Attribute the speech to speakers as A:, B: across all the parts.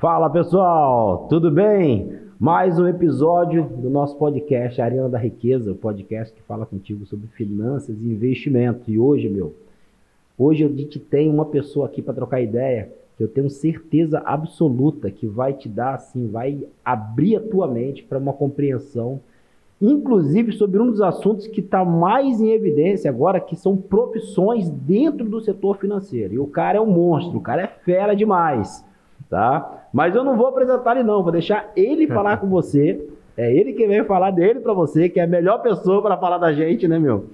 A: Fala pessoal, tudo bem? Mais um episódio do nosso podcast Arena da Riqueza, o podcast que fala contigo sobre finanças e investimento. E hoje a gente tem uma pessoa aqui para trocar ideia que eu tenho certeza absoluta que vai te dar, assim, vai abrir a tua mente para uma compreensão, inclusive sobre um dos assuntos que está mais em evidência agora, que são profissões dentro do setor financeiro. E o cara é um monstro, o cara é fera demais. Tá? Mas eu não vou apresentar ele não, vou deixar ele falar com você. É ele que veio falar dele pra você, que é a melhor pessoa para falar da gente, né, meu?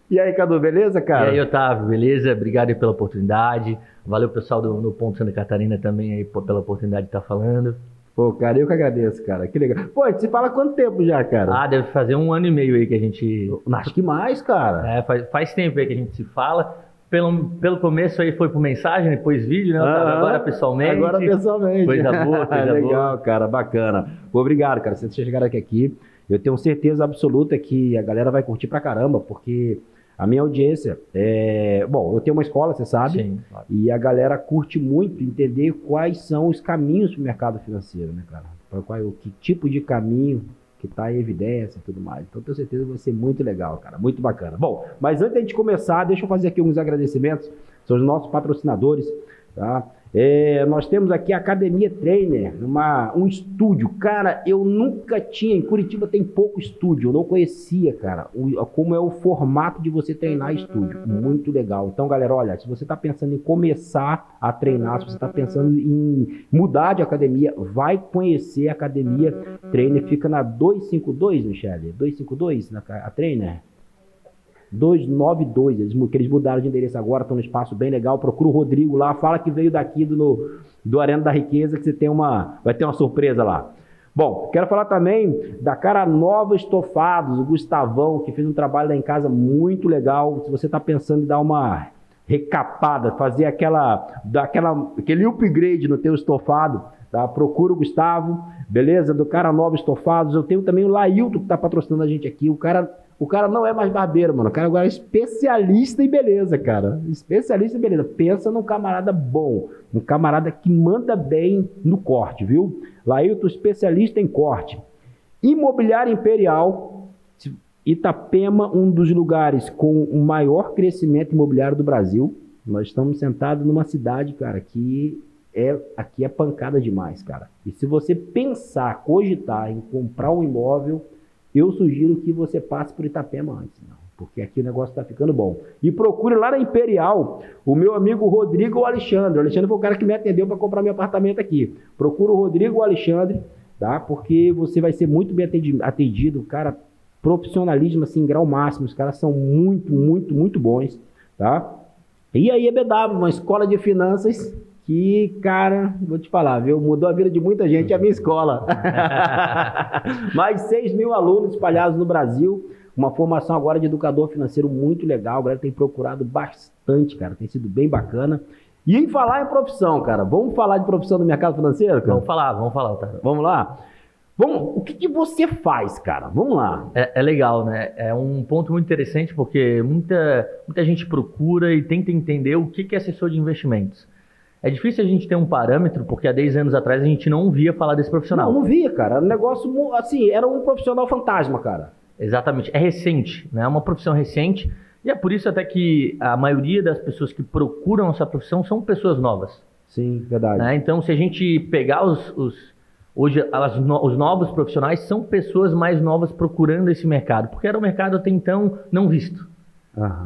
A: E aí, Cadu, beleza, cara?
B: E aí, Otávio, beleza? Obrigado aí pela oportunidade. Valeu, pessoal do Ponto Santa Catarina também aí pela oportunidade de estar falando.
A: Pô, cara, eu que agradeço, cara. Que legal. Pô, a gente se fala há quanto tempo já, cara?
B: Deve fazer 1 ano e meio aí que a gente...
A: Acho que mais, cara.
B: Faz tempo aí que a gente se fala. Pelo começo aí foi por mensagem, depois vídeo, né? Agora pessoalmente.
A: Agora pessoalmente.
B: Coisa boa, coisa
A: legal,
B: boa.
A: Cara, bacana. Pô, obrigado, cara. Vocês chegaram aqui. Eu tenho certeza absoluta que a galera vai curtir pra caramba, porque a minha audiência é... Bom, eu tenho uma escola, você sabe.
B: Sim, claro.
A: E a galera curte muito entender quais são os caminhos pro mercado financeiro, né, cara? Que tipo de caminho que está em evidência e tudo mais. Então, tenho certeza que vai ser muito legal, cara. Muito bacana. Bom, mas antes de a gente começar, deixa eu fazer aqui alguns agradecimentos. São os nossos patrocinadores, tá? Nós temos aqui a Academia Trainer, um estúdio. Cara, eu nunca tinha... Em Curitiba tem pouco estúdio. Eu não conhecia, cara, como é o formato de você treinar estúdio. Muito legal. Então, galera, olha, se você está pensando em começar a treinar, se você está pensando em mudar de academia, vai conhecer a Academia Trainer. Fica na 252, Michele? 252, a Trainer? 292, eles mudaram de endereço agora, estão num espaço bem legal. Procura o Rodrigo lá, fala que veio daqui do Arena da Riqueza, que você vai ter uma surpresa lá. Bom, quero falar também da Cara Nova Estofados, o Gustavão, que fez um trabalho lá em casa muito legal. Se você está pensando em dar uma recapada, fazer aquele upgrade no teu estofado, tá? Procura o Gustavo, beleza? Do Cara Nova Estofados. Eu tenho também o Lailton, que está patrocinando a gente aqui. O cara não é mais barbeiro, mano. O cara agora é especialista em beleza, cara. Especialista em beleza. Pensa num camarada bom. Um camarada que manda bem no corte, viu? Lailton, especialista em corte. Imobiliária Imperial. Itapema, um dos lugares com o maior crescimento imobiliário do Brasil. Nós estamos sentados numa cidade, cara, que aqui é pancada demais, cara. E se você pensar, cogitar em comprar um imóvel... Eu sugiro que você passe por Itapema antes, não, porque aqui o negócio está ficando bom. E procure lá na Imperial o meu amigo Rodrigo Alexandre. O Alexandre foi o cara que me atendeu para comprar meu apartamento aqui. Procura o Rodrigo Alexandre, tá? Porque você vai ser muito bem atendido. Cara, profissionalismo assim, em grau máximo. Os caras são muito, muito, muito bons, tá? E aí, EBW, uma escola de finanças... Que, cara, vou te falar, viu? Mudou a vida de muita gente, é a minha escola. Mais 6 mil alunos espalhados no Brasil. Uma formação agora de educador financeiro muito legal. A galera tem procurado bastante, cara. Tem sido bem bacana. E em falar em profissão, cara. Vamos falar de profissão no mercado financeiro, cara?
B: Vamos falar, Otávio.
A: Vamos lá? O que você faz, cara? Vamos lá.
B: É legal, né? É um ponto muito interessante porque muita gente procura e tenta entender o que é assessor de investimentos. É difícil a gente ter um parâmetro, porque há 10 anos atrás a gente não via falar desse profissional.
A: Não via, cara. Era um negócio, assim, era um profissional fantasma, cara.
B: Exatamente. É recente, né? É uma profissão recente. E é por isso até que a maioria das pessoas que procuram essa profissão são pessoas novas.
A: Sim, verdade.
B: Né? Então, se a gente pegar hoje, os novos profissionais são pessoas mais novas procurando esse mercado, porque era um mercado até então não visto.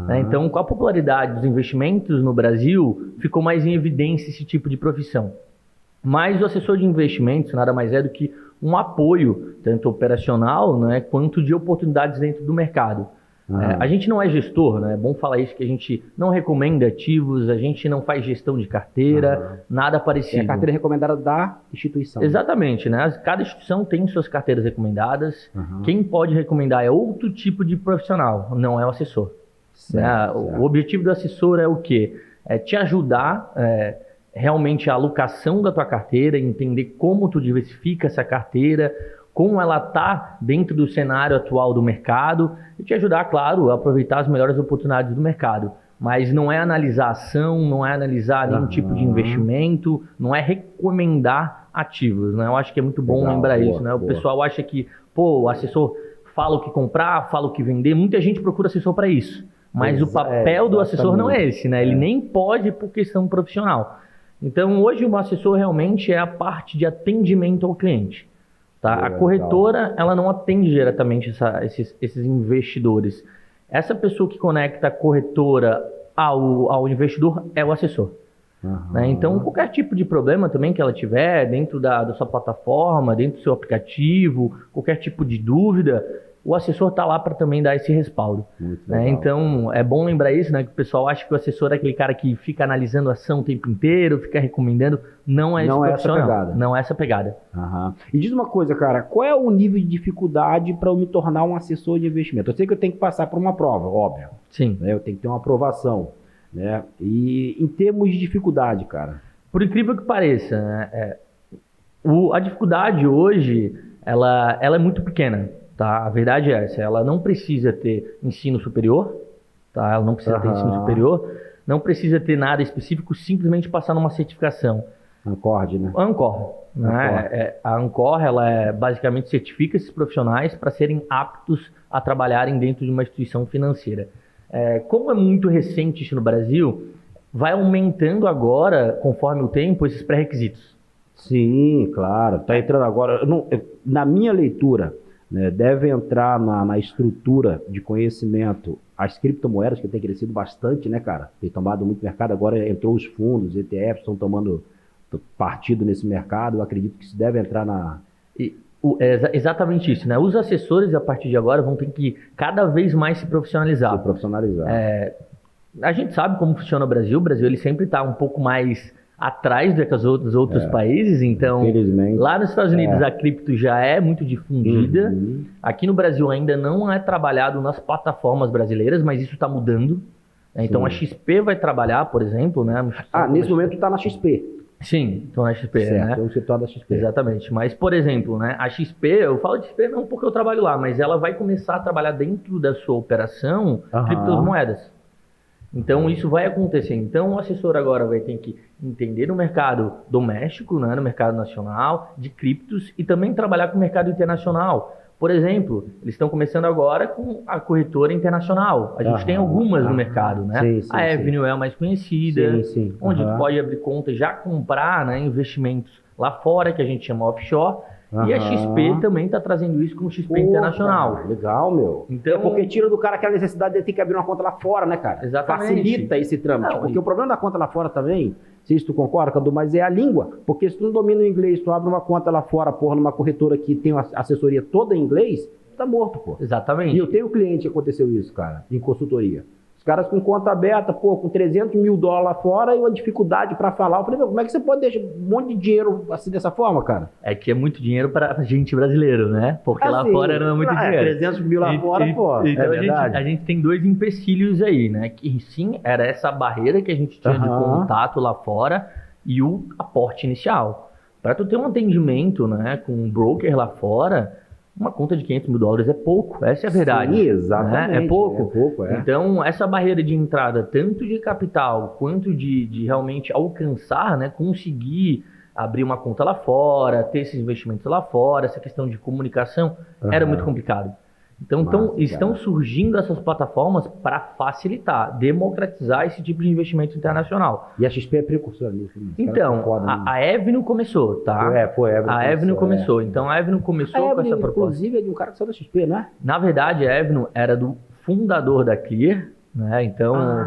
B: Né? Então, com a popularidade dos investimentos no Brasil, ficou mais em evidência esse tipo de profissão. Mas o assessor de investimentos nada mais é do que um apoio, tanto operacional, né, quanto de oportunidades dentro do mercado. A gente não é gestor, né? É bom falar isso, que a gente não recomenda ativos, a gente não faz gestão de carteira, nada parecido.
A: É a carteira recomendada da instituição.
B: Exatamente, né? Cada instituição tem suas carteiras recomendadas. Quem pode recomendar é outro tipo de profissional, não é o assessor. Certo. O objetivo do assessor é o quê? É te ajudar realmente a alocação da tua carteira, entender como tu diversifica essa carteira, como ela está dentro do cenário atual do mercado e te ajudar, claro, a aproveitar as melhores oportunidades do mercado. Mas não é analisar ação, não é analisar nenhum tipo de investimento, não é recomendar ativos, né? Eu acho que é muito bom
A: Legal,
B: lembrar
A: boa,
B: isso, né? O
A: boa.
B: pessoal acha que, pô, o assessor fala o que comprar, fala o que vender. Muita gente procura assessor para isso. Mas o papel do assessor não é esse, né? Ele nem pode por questão profissional. Então, hoje o assessor realmente é a parte de atendimento ao cliente. Tá? A corretora, ela não atende diretamente esses investidores. Essa pessoa que conecta a corretora ao investidor é o assessor. Né? Então, qualquer tipo de problema também que ela tiver dentro da sua plataforma, dentro do seu aplicativo, qualquer tipo de dúvida, o assessor está lá para também dar esse respaldo. Né? Então, é bom lembrar isso, né? Que o pessoal acha que o assessor é aquele cara que fica analisando a ação o tempo inteiro, fica recomendando. Não é esse profissional. Não é essa pegada.
A: E diz uma coisa, cara, qual é o nível de dificuldade para eu me tornar um assessor de investimento? Eu sei que eu tenho que passar por uma prova, óbvio.
B: Sim.
A: Né? Eu tenho que ter uma aprovação. Né? E em termos de dificuldade, cara?
B: Por incrível que pareça, né? A dificuldade hoje, ela é muito pequena. Tá? A verdade é essa, ela não precisa ter ensino superior, tá? Ela não precisa ter ensino superior, não precisa ter nada específico, simplesmente passar numa certificação.
A: Ancor, né?
B: Ancor. Né? A Ancor, ela basicamente certifica esses profissionais para serem aptos a trabalharem dentro de uma instituição financeira. Como é muito recente isso no Brasil, vai aumentando agora, conforme o tempo, esses pré-requisitos.
A: Sim, claro. Está entrando agora. Na minha leitura, né, deve entrar na estrutura de conhecimento as criptomoedas, que tem crescido bastante, né, cara? Tem tomado muito mercado. Agora entrou os fundos, ETFs estão tomando partido nesse mercado. Eu acredito que isso deve entrar
B: Exatamente isso, né? Os assessores, a partir de agora, vão ter que cada vez mais se profissionalizar. A gente sabe como funciona o Brasil. O Brasil ele sempre está um pouco mais atrás do que os outros países. Então, lá nos Estados Unidos a cripto já é muito difundida. Aqui no Brasil ainda não é trabalhado nas plataformas brasileiras, mas isso está mudando. Então, a XP vai trabalhar, por exemplo, né?
A: Nesse momento está na XP.
B: Sim, então na XP,
A: certo,
B: né?
A: É o setor da XP.
B: Exatamente. Mas, por exemplo, né, a XP, eu falo de XP não porque eu trabalho lá, mas ela vai começar a trabalhar dentro da sua operação criptomoedas. Então, isso vai acontecer. Então, o assessor agora vai ter que entender o mercado doméstico, né, no mercado nacional, de criptos, e também trabalhar com o mercado internacional. Por exemplo, eles estão começando agora com a corretora internacional. A gente tem algumas no mercado, né? A Avenue é a mais conhecida, onde pode abrir conta e já comprar, né, investimentos lá fora, que a gente chama offshore. E a XP também está trazendo isso com o XP Internacional.
A: Cara, legal, meu.
B: Então,
A: porque tira do cara aquela necessidade de ter que abrir uma conta lá fora, né, cara?
B: Exatamente.
A: Facilita esse trâmite. Porque o problema da conta lá fora também, se isso tu concorda, Cadu, mas é a língua. Porque se tu não domina o inglês, tu abre uma conta lá fora, porra, numa corretora que tem uma assessoria toda em inglês, tu tá morto, pô.
B: Exatamente.
A: E eu tenho cliente que aconteceu isso, cara, em consultoria. Os caras com conta aberta, pô, com 300 mil dólares lá fora e uma dificuldade para falar. Eu falei, meu, como é que você pode deixar um monte de dinheiro assim dessa forma, cara?
B: É que é muito dinheiro para gente brasileiro, né? Porque lá fora não é muito dinheiro.
A: 300 mil lá fora, pô.
B: Então a gente tem dois empecilhos aí, né? Que sim, era essa barreira que a gente tinha de contato lá fora e o aporte inicial. Para tu ter um atendimento, né, com um broker lá fora, uma conta de 500 mil dólares é pouco, essa é a verdade.
A: Sim, exatamente.
B: Né? É pouco.
A: É.
B: Então, essa barreira de entrada, tanto de capital, quanto de realmente alcançar, né, conseguir abrir uma conta lá fora, ter esses investimentos lá fora, essa questão de comunicação, era muito complicado. Então, estão surgindo essas plataformas para facilitar, democratizar esse tipo de investimento internacional.
A: E a XP é precursora nisso.
B: Então, a Avenue começou, tá?
A: Foi
B: a Avenue começou. Então, a Avenue começou com essa proposta.
A: Inclusive, é de um cara que saiu da XP, não é?
B: Na verdade, a Avenue era do fundador da Clear, né? Então,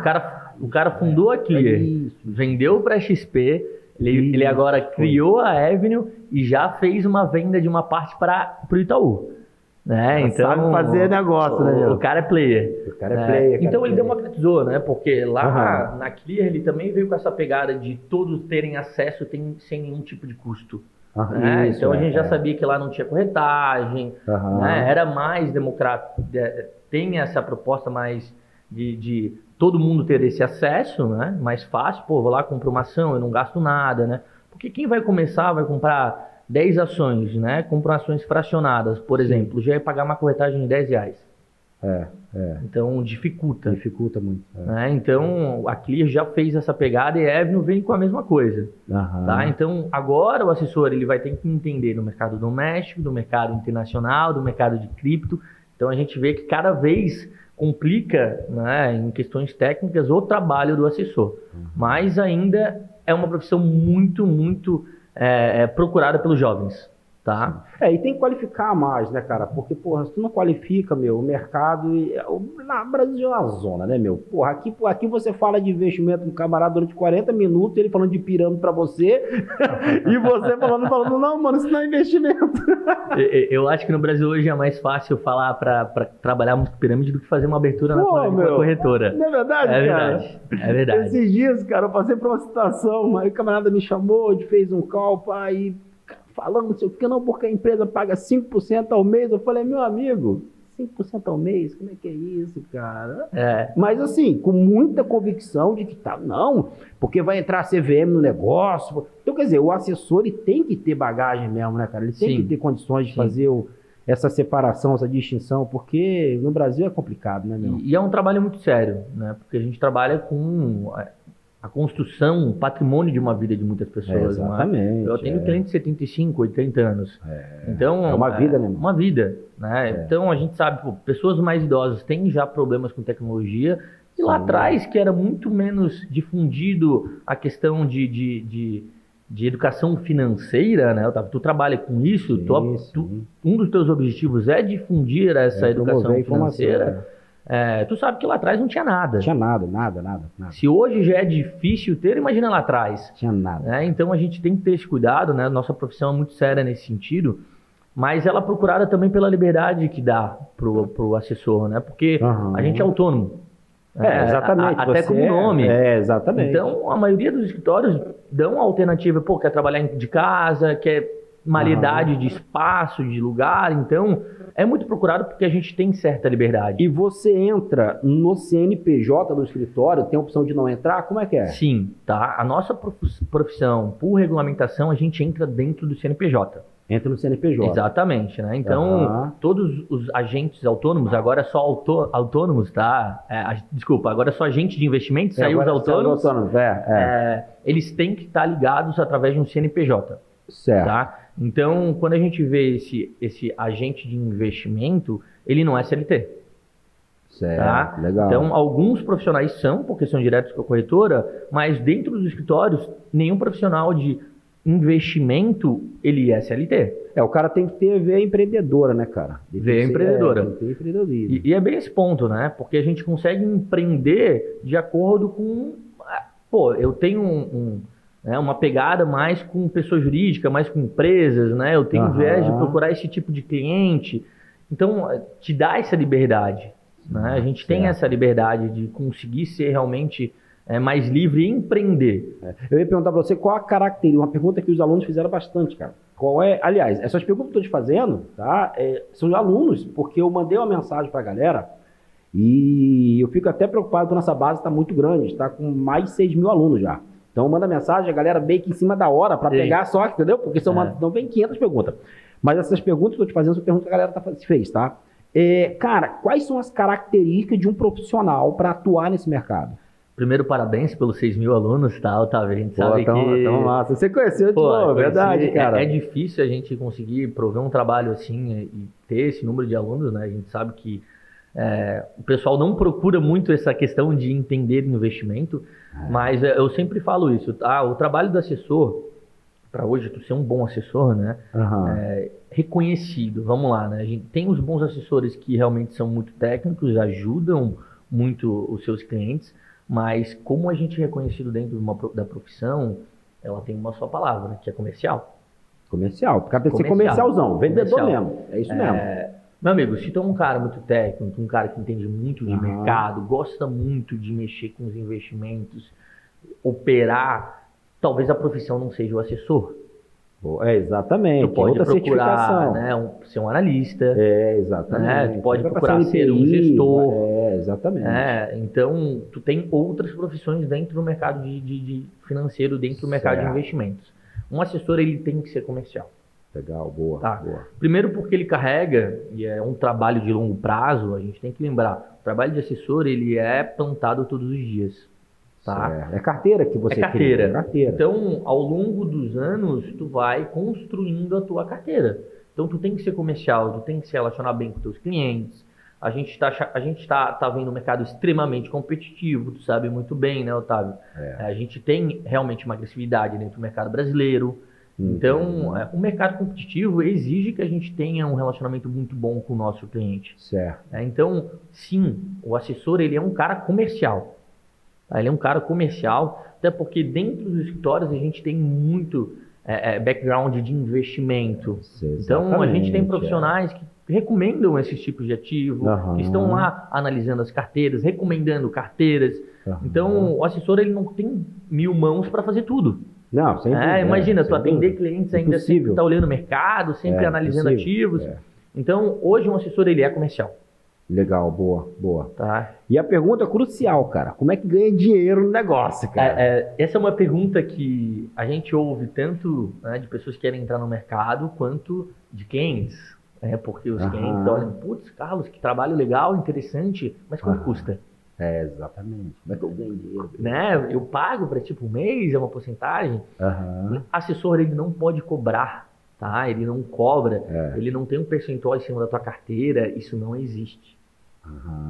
B: o cara fundou a Clear, vendeu para a XP, ele agora criou a Avenue e já fez uma venda de uma parte para o Itaú. Né? Então,
A: sabe fazer negócio, né, meu?
B: O cara é player. Então ele democratizou, né? Porque lá na Clear ele também veio com essa pegada de todos terem acesso sem nenhum tipo de custo. Né? Então a gente já sabia que lá não tinha corretagem, né? Era mais democrático, tem essa proposta mais de todo mundo ter esse acesso, né? Mais fácil, pô, vou lá, compro uma ação, eu não gasto nada, né? Porque quem vai começar, vai comprar 10 ações, né? Compram ações fracionadas, por exemplo, já ia pagar uma corretagem de R$10. Então, dificulta.
A: Dificulta muito.
B: Né? Então, a Clear já fez essa pegada e a Avenue vem com a mesma coisa. Tá? Então, agora o assessor ele vai ter que entender do mercado doméstico, do mercado internacional, do mercado de cripto. Então, a gente vê que cada vez complica, né, em questões técnicas o trabalho do assessor. Mas ainda é uma profissão muito, muito procurada pelos jovens. Tá?
A: E tem que qualificar mais, né, cara? Porque, porra, se tu não qualifica, o mercado... Na Brasil é uma zona, né, meu? Porra, aqui você fala de investimento com um camarada durante 40 minutos, ele falando de pirâmide pra você, e você falando, não, mano, isso não é investimento.
B: Eu acho que no Brasil hoje é mais fácil falar pra trabalhar muito pirâmide do que fazer uma abertura na corretora.
A: Não é verdade, cara?
B: É verdade.
A: Esses dias, cara, eu passei por uma situação, aí o camarada me chamou, fez um call, aí... falando não sei o que, não, porque a empresa paga 5% ao mês. Eu falei, meu amigo, 5% ao mês? Como é que é isso, cara? Mas assim, com muita convicção de que não, porque vai entrar a CVM no negócio. Então, quer dizer, o assessor ele tem que ter bagagem mesmo, né, cara? Ele tem que ter condições de fazer essa separação, essa distinção, porque no Brasil é complicado, né, meu?
B: E é um trabalho muito sério, né? Porque a gente trabalha com... a construção, o patrimônio de uma vida de muitas pessoas.
A: Exatamente.
B: Eu tenho clientes de 75, 80 anos. Então,
A: é uma vida, né?
B: Uma vida, né? Então, a gente sabe, pessoas mais idosas têm já problemas com tecnologia. E lá atrás, que era muito menos difundido a questão de educação financeira, né? Tu trabalha com isso, um dos teus objetivos é difundir essa educação financeira. Tu sabe que lá atrás não tinha nada.
A: Tinha nada.
B: Se hoje já é difícil ter, imagina lá atrás.
A: Tinha nada.
B: Então a gente tem que ter esse cuidado, né? Nossa profissão é muito séria nesse sentido, mas ela é procurada também pela liberdade que dá pro assessor, né? Porque a gente é autônomo.
A: Exatamente.
B: Até como nome.
A: Exatamente.
B: Então a maioria dos escritórios dão alternativa, quer trabalhar de casa, quer malidade de espaço, de lugar, então é muito procurado porque a gente tem certa liberdade.
A: E você entra no CNPJ do escritório, tem a opção de não entrar? Como é que é?
B: Sim, tá? A nossa profissão, por regulamentação, a gente entra dentro do CNPJ.
A: Entra no CNPJ.
B: Exatamente, né? Então, todos os agentes autônomos, agora é só autônomos, tá? Desculpa, agora é só agente de investimentos, saiu os autônomos. Eles têm que estar ligados através de um CNPJ.
A: Certo.
B: Tá? Então, quando a gente vê esse agente de investimento, ele não é CLT.
A: Certo,
B: tá?
A: legal.
B: Então, alguns profissionais são, porque são diretos com a corretora, mas dentro dos escritórios, nenhum profissional de investimento, ele é CLT.
A: O cara tem que ter veia empreendedora, né, cara?
B: Veia empreendedora.
A: Tem que ter empreendedorismo.
B: E é bem esse ponto, né? Porque a gente consegue empreender de acordo com... eu tenho uma pegada mais com pessoa jurídica, mais com empresas, né? Eu tenho viés de procurar esse tipo de cliente. Então, te dá essa liberdade, né? A gente tem essa liberdade de conseguir ser realmente mais livre e empreender.
A: Eu ia perguntar para você qual a característica, uma pergunta que os alunos fizeram bastante, cara. Aliás, essas perguntas que eu estou te fazendo, tá? São de alunos, porque eu mandei uma mensagem para a galera e eu fico até preocupado que nossa base está muito grande, está com mais de 6 mil alunos já. Então manda mensagem, a galera meio que em cima da hora para pegar a sorte, entendeu? Porque não vem 500 perguntas. Mas essas perguntas que eu estou te fazendo são perguntas que a galera fez, tá? Cara, quais são as características de um profissional para atuar nesse mercado?
B: Primeiro, parabéns pelos 6 mil alunos, tá, Otávio? A gente sabe que...
A: Tão massa. Você conheceu de novo, verdade, cara.
B: É difícil a gente conseguir prover um trabalho assim e ter esse número de alunos, né? A gente sabe que o pessoal não procura muito essa questão de entender investimento, mas eu sempre falo isso, tá? O trabalho do assessor, para hoje tu ser um bom assessor, né? Reconhecido, vamos lá, né? A gente tem os bons assessores que realmente são muito técnicos, ajudam muito os seus clientes, mas como a gente é reconhecido dentro da profissão, ela tem uma só palavra, que é comercial.
A: Comercial, porque tem que ser comercialzão, vendedor mesmo, é isso mesmo.
B: Meu amigo, se tu é um cara muito técnico, um cara que entende muito de mercado, gosta muito de mexer com os investimentos, operar, talvez a profissão não seja o assessor.
A: Exatamente.
B: Tu pode procurar, né, ser um analista.
A: Exatamente.
B: Né? Tu pode procurar ser um gestor.
A: Exatamente.
B: Então, tu tem outras profissões dentro do mercado de financeiro, dentro do mercado de investimentos. Um assessor, ele tem que ser comercial.
A: Legal, boa,
B: Tá.
A: boa.
B: Primeiro porque ele carrega, e é um trabalho de longo prazo, a gente tem que lembrar, o trabalho de assessor, ele é plantado todos os dias, tá?
A: Certo. É carteira que você
B: É carteira.
A: cria, é carteira.
B: Então, ao longo dos anos, tu vai construindo a tua carteira. Então, tu tem que ser comercial, tu tem que se relacionar bem com teus clientes. A gente tá vendo um mercado extremamente competitivo, tu sabe muito bem, né, Otávio? A gente tem realmente uma agressividade dentro do mercado brasileiro. Então, o mercado competitivo exige que a gente tenha um relacionamento muito bom com o nosso cliente.
A: Certo.
B: Então, sim, o assessor ele é um cara comercial. Tá? Ele é um cara comercial, até porque dentro dos escritórios a gente tem muito background de investimento. Então, a gente tem profissionais que recomendam esses tipos de ativo, que estão lá analisando as carteiras, recomendando carteiras. Então, o assessor ele não tem 1000 mãos para fazer tudo.
A: Não, sem dúvida.
B: Imagina, tu
A: sem
B: atender
A: dúvida.
B: clientes ainda sempre tá olhando o mercado, sempre analisando ativos. Então, hoje um assessor ele é comercial.
A: Legal, boa, boa.
B: Tá?
A: E a pergunta crucial, cara, como é que ganha dinheiro no negócio, cara?
B: Essa é uma pergunta que a gente ouve tanto, né, de pessoas que querem entrar no mercado, quanto de clientes. Porque os clientes olham, putz, Carlos, que trabalho legal, interessante, mas quanto custa?
A: Exatamente. Como é que eu ganho dinheiro?
B: Né? Eu pago para tipo um mês, é uma porcentagem. Assessor ele não pode cobrar, tá? Ele não cobra, ele não tem um percentual em cima da tua carteira, isso não existe.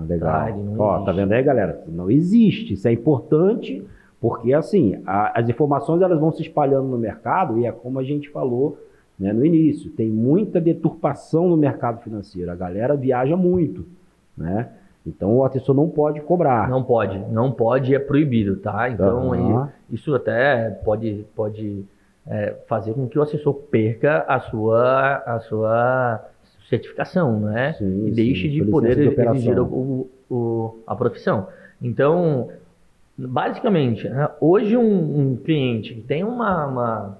A: Legal. Tá vendo aí, galera? Não existe. Isso é importante, porque assim, as informações elas vão se espalhando no mercado e é como a gente falou, né, no início, tem muita deturpação no mercado financeiro. A galera viaja muito, né? Então o assessor não pode cobrar.
B: Não pode, é proibido, tá? Então isso até pode fazer com que o assessor perca a sua certificação, né?
A: Sim,
B: e deixe de poder exigir a profissão. Então, basicamente, né, hoje um cliente que tem uma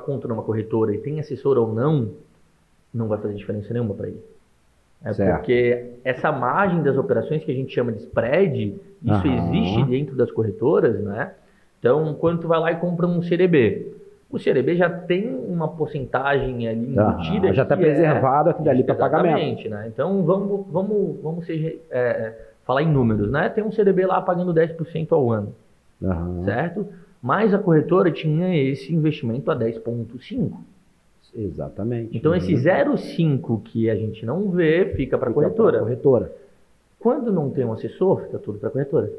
B: conta numa corretora e tem assessor ou não vai fazer diferença nenhuma para ele. Porque essa margem das operações que a gente chama de spread, isso existe dentro das corretoras, né? Então, quando tu vai lá e compra um CDB, o CDB já tem uma porcentagem ali embutida.
A: Já está preservado aqui dali para pagamento.
B: Exatamente, né? Então, vamos falar em números, né? Tem um CDB lá pagando 10% ao ano, certo? Mas a corretora tinha esse investimento a 10,5%.
A: Exatamente.
B: Então, esse 0,5 que a gente não vê, fica para a corretora. Quando não tem um assessor, fica tudo para a corretora.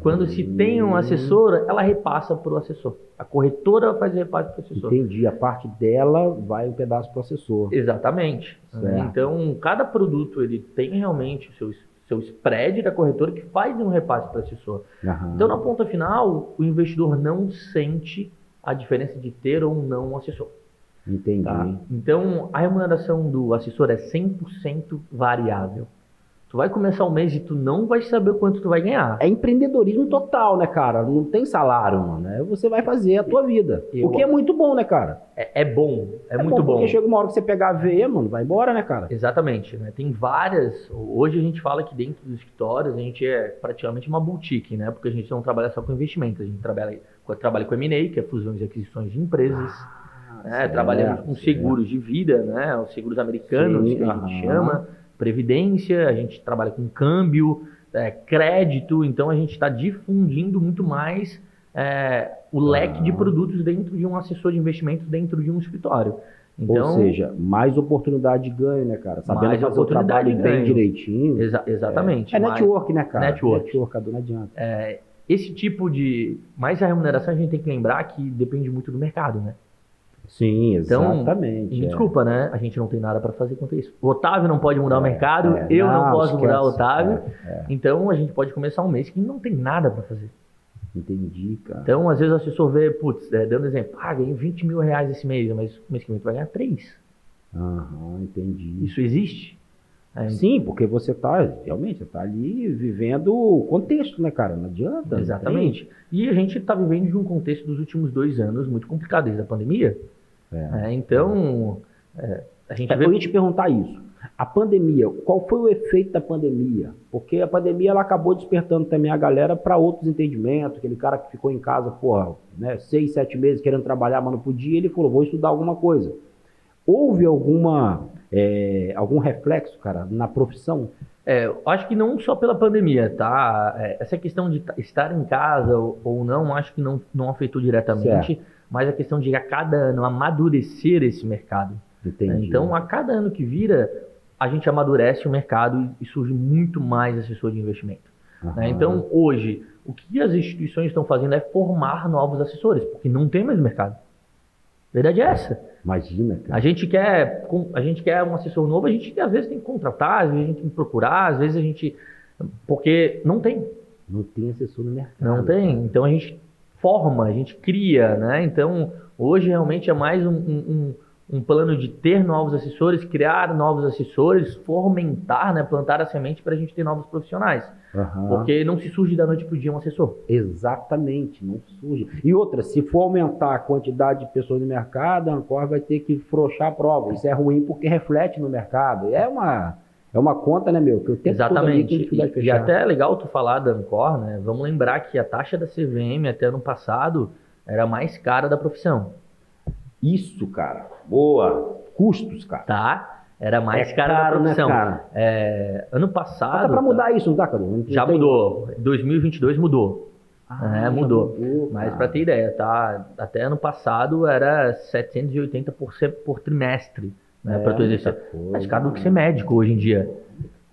B: Quando se tem um assessor, ela repassa para o assessor. A corretora faz o repasse para o assessor.
A: Entendi. A parte dela vai um pedaço para o assessor.
B: Exatamente. Então, cada produto ele tem realmente o seu spread da corretora que faz um repasse para o assessor. Então, na ponta final, o investidor não sente a diferença de ter ou não um assessor.
A: Entendi.
B: Tá? Então, a remuneração do assessor é 100% variável. Tu vai começar o mês e tu não vai saber quanto tu vai ganhar.
A: É empreendedorismo total, né, cara? Não tem salário, mano. Você vai fazer a tua vida. O que é muito bom, né, cara?
B: É bom, é muito bom.
A: Porque chega uma hora que você pegar a veia, mano, vai embora, né, cara?
B: Exatamente, né? Tem várias... Hoje a gente fala que dentro dos escritórios a gente é praticamente uma boutique, né? Porque a gente não trabalha só com investimentos. A gente trabalha com M&A, que é fusões e aquisições de empresas. Trabalhamos com seguros de vida, né? Os seguros americanos, que a gente chama, previdência, a gente trabalha com câmbio, crédito, então a gente está difundindo muito mais o leque de produtos dentro de um assessor de investimentos, dentro de um escritório. Então,
A: ou seja, mais oportunidade de ganho, né, cara? Sabendo fazer o trabalho bem direitinho.
B: Exatamente.
A: É network, né, cara?
B: Network,
A: não adianta.
B: Esse tipo de... Mas a remuneração a gente tem que lembrar que depende muito do mercado, né?
A: Sim, exatamente.
B: Então, desculpa, né? A gente não tem nada para fazer quanto isso. O Otávio não pode mudar o mercado, eu não posso mudar o Otávio. Então, a gente pode começar um mês que não tem nada para fazer.
A: Entendi, cara.
B: Então, às vezes o assessor vê, dando exemplo, ganhei 20 mil reais esse mês, mas o mês que vem tu vai ganhar 3.
A: Entendi.
B: Isso existe?
A: Sim, porque você realmente, você tá ali vivendo o contexto, né, cara? Não adianta.
B: Exatamente. E a gente está vivendo de um contexto dos últimos 2 anos muito complicado, desde a pandemia. Então, a gente
A: Eu ia te perguntar isso. A pandemia, qual foi o efeito da pandemia? Porque a pandemia ela acabou despertando também a galera para outros entendimentos. Aquele cara que ficou em casa, 6, 7 meses querendo trabalhar, mas não podia, ele falou, vou estudar alguma coisa. houve algum reflexo, cara, na profissão?
B: Eu acho que não só pela pandemia, tá? Essa questão de estar em casa ou não, acho que não afetou diretamente,
A: Certo.
B: mas a questão de a cada ano amadurecer esse mercado.
A: Entendi.
B: Então, a cada ano que vira, a gente amadurece o mercado e surge muito mais assessor de investimento. Né? Então, hoje, o que as instituições estão fazendo é formar novos assessores, porque não tem mais mercado. A verdade é essa.
A: Imagina, cara.
B: A gente quer um assessor novo, a gente às vezes tem que contratar, às vezes a gente tem que procurar, às vezes a gente... Porque não tem.
A: Não tem assessor no mercado.
B: Não tem. Então a gente forma, a gente cria, né? Então hoje realmente é mais um plano de ter novos assessores, criar novos assessores, fomentar, né? Plantar a semente para a gente ter novos profissionais. Porque não se surge da noite para o dia um assessor.
A: Exatamente, não surge. E outra, se for aumentar a quantidade de pessoas no mercado, a Ancor vai ter que frouxar a prova. Isso é ruim porque reflete no mercado. É uma conta, né, meu? Que o tempo todo ali tem dificuldade de
B: E
A: fechar.
B: até é legal tu falar da Ancor, né? Vamos lembrar que a taxa da CVM até ano passado era a mais cara da profissão.
A: Isso, cara. Boa. Custos, cara.
B: Tá? Era mais cara
A: caro,
B: da profissão.
A: né, cara?
B: Ano passado...
A: Dá pra mudar isso, não dá, Cadu?
B: Já mudou. 2022 mudou. Mudou. Mas
A: cara.
B: para ter ideia, tá? Até ano passado era 780 por trimestre, né, para tu exercer. Mais caro do que ser médico hoje em dia.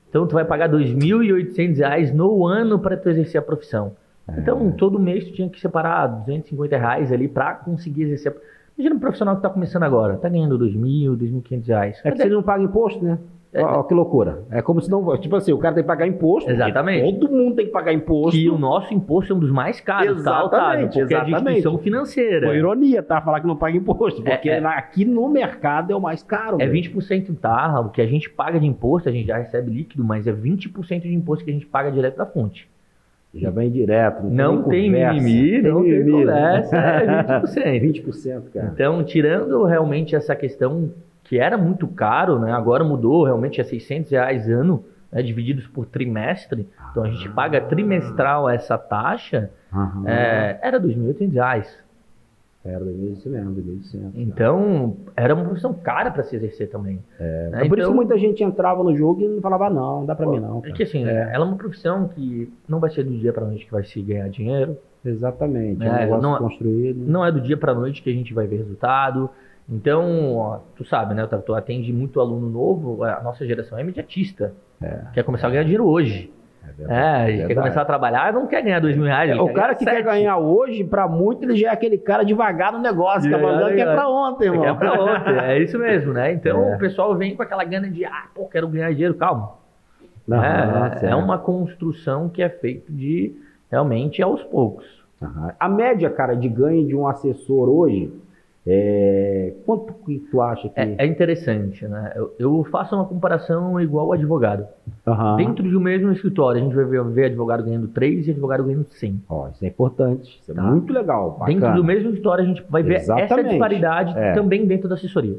B: Então tu vai pagar R$ 2.800 no ano para tu exercer a profissão. Então todo mês tu tinha que separar R$ 250 ali para conseguir exercer. Imagina um profissional que está começando agora, tá ganhando R$ 2.000, R$ 1.500.
A: É que você não paga imposto, né? Ó, que loucura. É como se não... Tipo assim, o cara tem que pagar imposto.
B: Exatamente.
A: Todo mundo tem que pagar imposto.
B: Que o nosso imposto é um dos mais caros, tá, Otávio? Porque é de instituição financeira.
A: Foi ironia, tá? Falar que não paga imposto. Porque aqui no mercado é o mais caro.
B: É 20%, tá? O que a gente paga de imposto, a gente já recebe líquido, mas é 20% de imposto que a gente paga direto da fonte.
A: Já vem direto.
B: Não tem mimimi, não tem conversa, é 20%.
A: 20%, cara.
B: Então, tirando realmente essa questão que era muito caro, né? Agora mudou, realmente é R$ 600 ano, né? Divididos por trimestre. Então a gente paga trimestral essa taxa, era R$ 2.800.
A: Era isso mesmo, 2.800.
B: Então, era uma profissão cara para se exercer também.
A: É por isso que muita gente entrava no jogo e não falava, não dá para mim não.
B: É que assim, ela é uma profissão que não vai ser do dia para noite que vai se ganhar dinheiro.
A: Exatamente, é um negócio construído.
B: Não é do dia para noite que a gente vai ver resultado. Então, ó, tu sabe, né? Tu atende muito aluno novo, a nossa geração é imediatista. Quer começar a ganhar dinheiro hoje. A gente quer começar a trabalhar e não quer ganhar R$ 2.000.
A: O cara que quer ganhar hoje, pra muito, ele já é aquele cara devagar no negócio, que é pra ontem, irmão.
B: Quer pra ontem, é isso mesmo, né? Então o pessoal vem com aquela gana de, quero ganhar dinheiro, calma. É uma construção que é feita de, realmente, aos poucos.
A: A média, cara, de ganho de um assessor hoje, quanto que tu acha que...
B: É interessante, né? Eu faço uma comparação igual ao advogado. Dentro de um mesmo escritório, a gente vai ver advogado ganhando 3 e advogado ganhando 100.
A: Isso é importante, isso é muito legal, bacana.
B: Dentro do mesmo escritório, a gente vai ver essa disparidade também dentro da assessoria.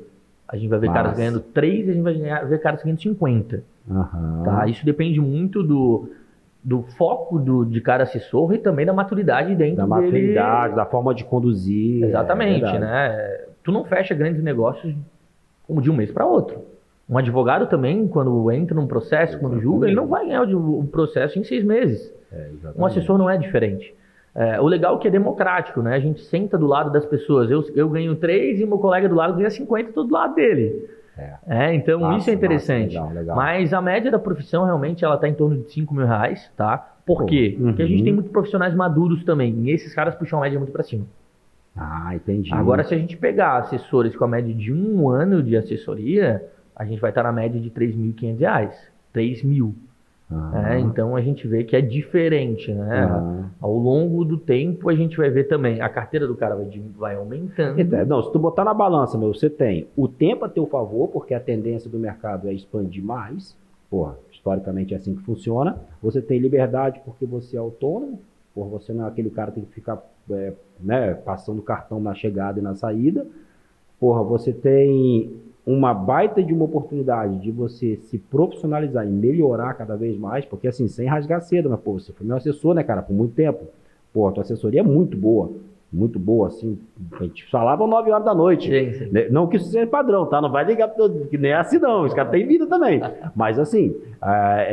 B: A gente vai ver caras ganhando 3 e a gente vai ver caras ganhando 50. Tá? Isso depende muito do foco de cada assessor e também da maturidade dentro
A: da maturidade, da forma de conduzir.
B: Exatamente, né? Tu não fecha grandes negócios como de um mês para outro. Um advogado também, quando entra num processo, quando julga, ele não vai ganhar o processo em 6 meses. Um assessor não é diferente. O legal é que é democrático, né? A gente senta do lado das pessoas. Eu ganho 3 e meu colega do lado ganha 50, todo do lado dele. Então isso é interessante.
A: Legal.
B: Mas a média da profissão realmente ela está em torno de R$ 5.000, tá? Por quê? Porque a gente tem muitos profissionais maduros também. E esses caras puxam a média muito para cima.
A: Entendi.
B: Agora, se a gente pegar assessores com a média de 1 ano de assessoria, a gente vai estar na média de R$ 3.500. 3.000. Então a gente vê que é diferente, né? Ao longo do tempo a gente vai ver também a carteira do cara vai aumentando.
A: Não, se tu botar na balança, você tem o tempo a teu favor, porque a tendência do mercado é expandir mais. Historicamente é assim que funciona. Você tem liberdade porque você é autônomo, você não é aquele cara que tem que ficar passando cartão na chegada e na saída. Você tem uma baita de uma oportunidade de você se profissionalizar e melhorar cada vez mais, porque assim, sem rasgar cedo, você foi meu assessor, né, cara, por muito tempo. Tua assessoria é muito boa, muito boa, assim, a gente falava 9 horas da noite.
B: Sim.
A: Não que isso seja padrão, tá? Não vai ligar, que nem é assim não, os caras têm vida também. Mas assim,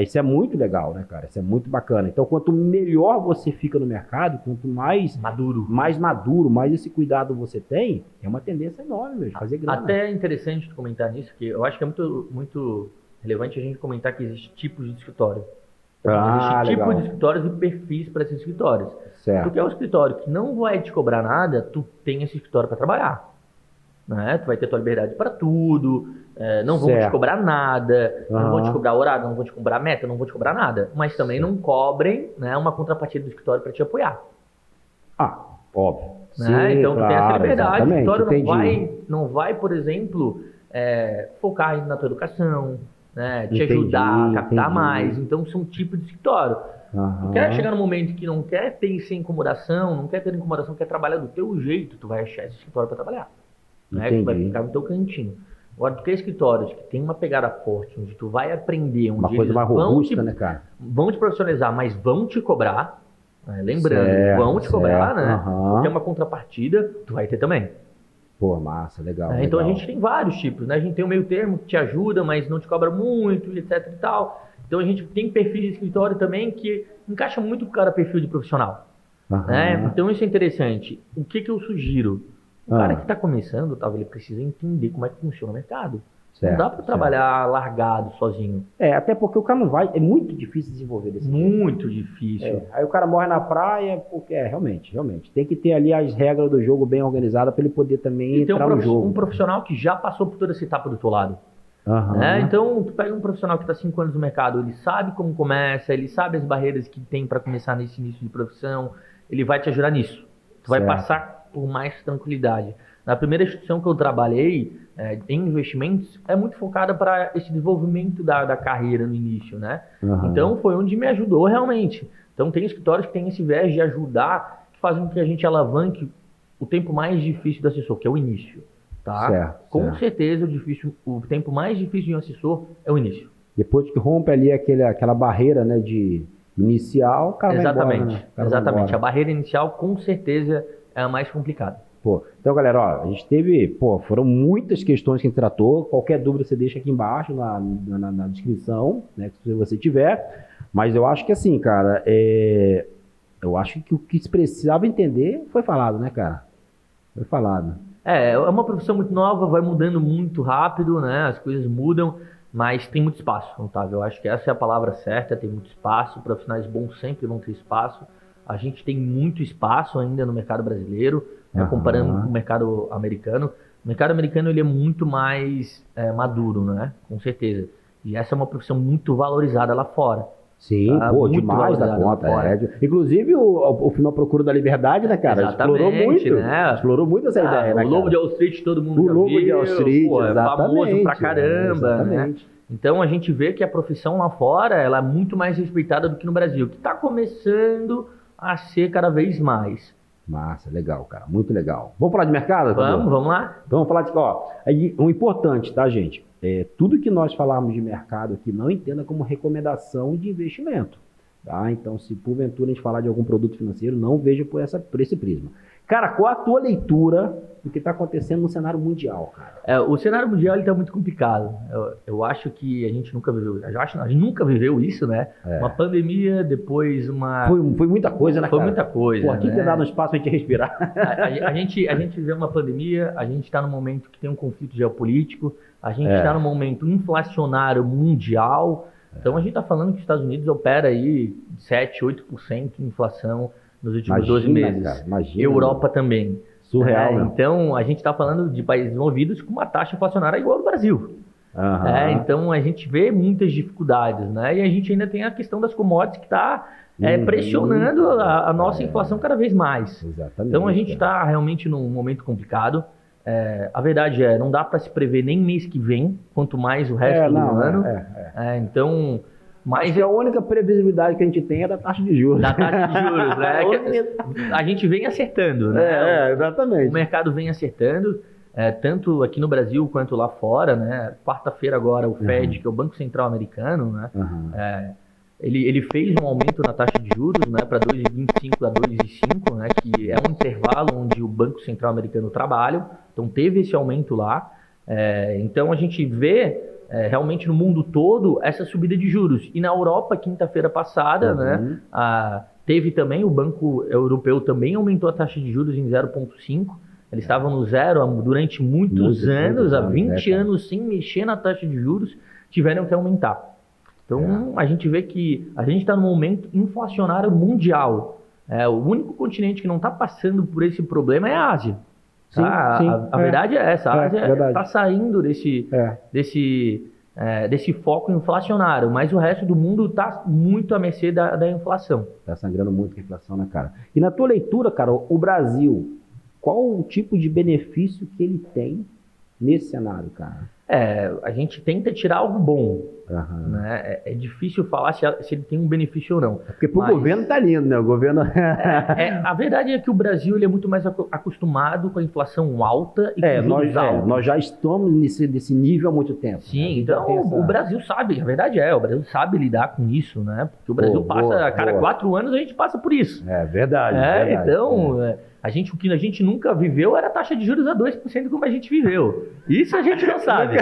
A: isso é muito legal, né, cara? Isso é muito bacana. Então, quanto melhor você fica no mercado, quanto mais maduro, mais esse cuidado você tem, é uma tendência enorme mesmo, fazer grana.
B: Até é interessante tu comentar nisso, que eu acho que é muito, muito relevante a gente comentar que existe tipos de escritório. Existe tipo de escritórios e perfis para esses escritórios.
A: Certo.
B: Porque é um escritório que não vai te cobrar nada, tu tem esse escritório para trabalhar. Né? Tu vai ter tua liberdade para tudo, não vão te cobrar nada, não vão te cobrar horário, não vão te cobrar meta, não vão te cobrar nada. Mas também não cobrem, né, uma contrapartida do escritório para te apoiar.
A: Óbvio.
B: Né? Sim, então tu tem essa liberdade. O escritório não vai, por exemplo, focar na tua educação, né, te ajudar a captar mais. Então são tipos de escritório. Tu quer chegar no momento que não quer ter sem incomodação, não quer ter incomodação, quer trabalhar do teu jeito, tu vai achar esse escritório para trabalhar. Né? Tu vai ficar no teu cantinho. Agora, tu quer escritórios que tem uma pegada forte, onde tu vai aprender, onde
A: uma coisa mais robusta, né, cara?
B: Vão te profissionalizar, mas vão te cobrar. Né? Lembrando, vão te cobrar, né? Tem uma contrapartida, tu vai ter também.
A: Pô, massa, legal.
B: Então a gente tem vários tipos, né? A gente tem o meio termo que te ajuda, mas não te cobra muito, etc e tal. Então a gente tem perfis de escritório também que encaixa muito com cada perfil de profissional. Né? Então isso é interessante. O que eu sugiro? O cara que está começando, ele precisa entender como é que funciona o mercado. Não dá para trabalhar largado, sozinho.
A: Até porque o cara não vai, é muito difícil desenvolver desse tipo.
B: Muito difícil.
A: Aí o cara morre na praia, porque realmente. Tem que ter ali as regras do jogo bem organizadas para ele poder também entrar no jogo.
B: Um profissional que já passou por toda essa etapa do teu lado. Então, tu pega um profissional que está 5 anos no mercado, ele sabe como começa, ele sabe as barreiras que tem para começar nesse início de profissão, ele vai te ajudar nisso. Tu vai passar por mais tranquilidade. Na primeira instituição que eu trabalhei em investimentos, é muito focada para esse desenvolvimento da carreira no início, né? Então, foi onde me ajudou realmente. Então, tem escritórios que têm esse viés de ajudar, que fazem com que a gente alavanque o tempo mais difícil do assessor, que é o início. Tá? Com certeza o tempo mais difícil de um assessor é o início.
A: Depois que rompe ali aquela barreira, né, de inicial, o cara vai embora, né?
B: Exatamente. A barreira inicial com certeza é a mais complicada.
A: Então, galera, a gente teve, foram muitas questões que a gente tratou. Qualquer dúvida você deixa aqui embaixo na descrição, né, se você tiver. Mas eu acho que assim, cara, eu acho que o que se precisava entender foi falado, né, cara? Foi falado.
B: É uma profissão muito nova, vai mudando muito rápido, né? As coisas mudam, mas tem muito espaço, Otávio. Eu acho que essa é a palavra certa, tem muito espaço. Profissionais bons sempre vão ter espaço. A gente tem muito espaço ainda no mercado brasileiro, né? Comparando com o mercado americano. O mercado americano ele é muito mais maduro, né? Com certeza. E essa é uma profissão muito valorizada lá fora.
A: Sim, demais da conta. Inclusive o filme A Procura da Liberdade, né, cara? Explorou muito. Né? Explorou muito essa ideia, né,
B: O Lobo de Wall Street, todo mundo já viu.
A: O Lobo de Wall Street,
B: é famoso pra caramba, né? Então a gente vê que a profissão lá fora ela é muito mais respeitada do que no Brasil, que está começando a ser cada vez mais.
A: Massa, legal, cara. Muito legal. Vamos falar de mercado?
B: Vamos lá.
A: Então vamos falar de... o importante, tá, gente? Tudo que nós falarmos de mercado aqui, não entenda como recomendação de investimento. Tá? Então, se porventura a gente falar de algum produto financeiro, não veja por esse prisma. Cara, qual a tua leitura do que está acontecendo no cenário mundial, cara?
B: O cenário mundial está muito complicado. Eu acho que a gente nunca viveu. A gente nunca viveu isso, né? Uma pandemia, depois uma.
A: Foi muita coisa, né, cara?
B: Foi muita coisa.
A: Aqui tem dado um espaço para a gente respirar.
B: A gente viveu uma pandemia, a gente está num momento que tem um conflito geopolítico, a gente está num momento inflacionário mundial. Então a gente está falando que os Estados Unidos opera aí 7, 8% de inflação nos últimos 12 meses.
A: Cara, imagina.
B: Europa também.
A: Surreal, né?
B: Então, a gente está falando de países desenvolvidos com uma taxa inflacionária igual ao do Brasil. Então, a gente vê muitas dificuldades, né? E a gente ainda tem a questão das commodities que está pressionando a nossa inflação cada vez mais.
A: Exatamente.
B: Então, a gente está realmente num momento complicado. A verdade não dá para se prever nem mês que vem, quanto mais o resto do ano. Então...
A: Mas a única previsibilidade que a gente tem é da taxa de juros.
B: Da taxa de juros, né? A gente vem acertando, né?
A: Exatamente.
B: O mercado vem acertando, tanto aqui no Brasil quanto lá fora, né? Quarta-feira agora o Fed, que é o Banco Central Americano, né? ele fez um aumento na taxa de juros, né, para 2,25 a 2,5, né, que é um intervalo onde o Banco Central americano trabalha, então teve esse aumento lá. Então a gente vê realmente no mundo todo essa subida de juros. E na Europa, quinta-feira passada, né, teve também, o Banco Europeu também aumentou a taxa de juros em 0,5. Eles estavam no zero durante muitos anos, há 20 anos sem mexer na taxa de juros, tiveram que aumentar. Então, a gente vê que a gente está num momento inflacionário mundial. O único continente que não está passando por esse problema é a Ásia.
A: Sim,
B: a verdade é essa. A Ásia está saindo desse foco inflacionário, mas o resto do mundo está muito à mercê da inflação.
A: Está sangrando muito com a inflação, né, cara? E na tua leitura, cara, o Brasil, qual o tipo de benefício que ele tem nesse cenário, cara?
B: A gente tenta tirar algo bom. Né? É difícil falar se ele tem um benefício ou não.
A: Porque pro governo tá lindo, né? O governo...
B: a verdade é que o Brasil ele é muito mais acostumado com a inflação alta e com juros altos.
A: Nós já estamos nesse nível há muito tempo.
B: Sim, né? Então o Brasil sabe, a verdade o Brasil sabe lidar com isso, né? Porque o Brasil passa, a cada 4 anos a gente passa por isso.
A: Verdade.
B: Então... o que a gente nunca viveu era a taxa de juros a 2% como a gente viveu. Isso a gente não sabe.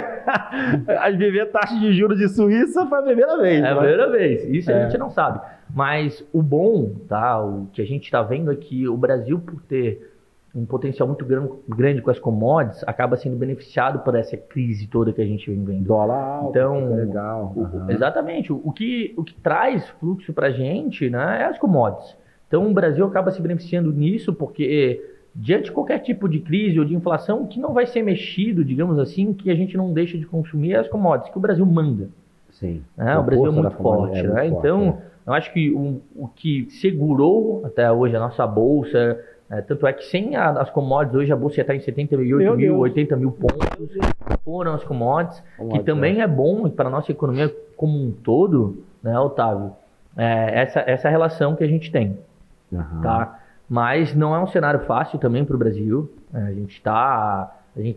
A: Viver taxa de juros de Suíça foi a primeira vez.
B: A primeira vez. Isso a gente não sabe. Mas o bom, o que a gente está vendo é que o Brasil, por ter um potencial muito grande com as commodities, acaba sendo beneficiado por essa crise toda que a gente vem vendo.
A: Dólar alto,
B: então,
A: legal.
B: Exatamente. O que traz fluxo para a gente, né, é as commodities. Então, o Brasil acaba se beneficiando nisso porque, diante de qualquer tipo de crise ou de inflação, o que não vai ser mexido, digamos assim, que a gente não deixa de consumir é as commodities, que o Brasil manda.
A: Sim.
B: O Brasil é muito forte. Né? Então, eu acho que o que segurou até hoje a nossa bolsa, tanto é que sem as commodities, hoje a bolsa já está em 78 mil, 80 mil pontos, foram as commodities, que também é bom para a nossa economia como um todo, né, Otávio? Essa relação que a gente tem. Tá? Mas não é um cenário fácil também para o Brasil. A gente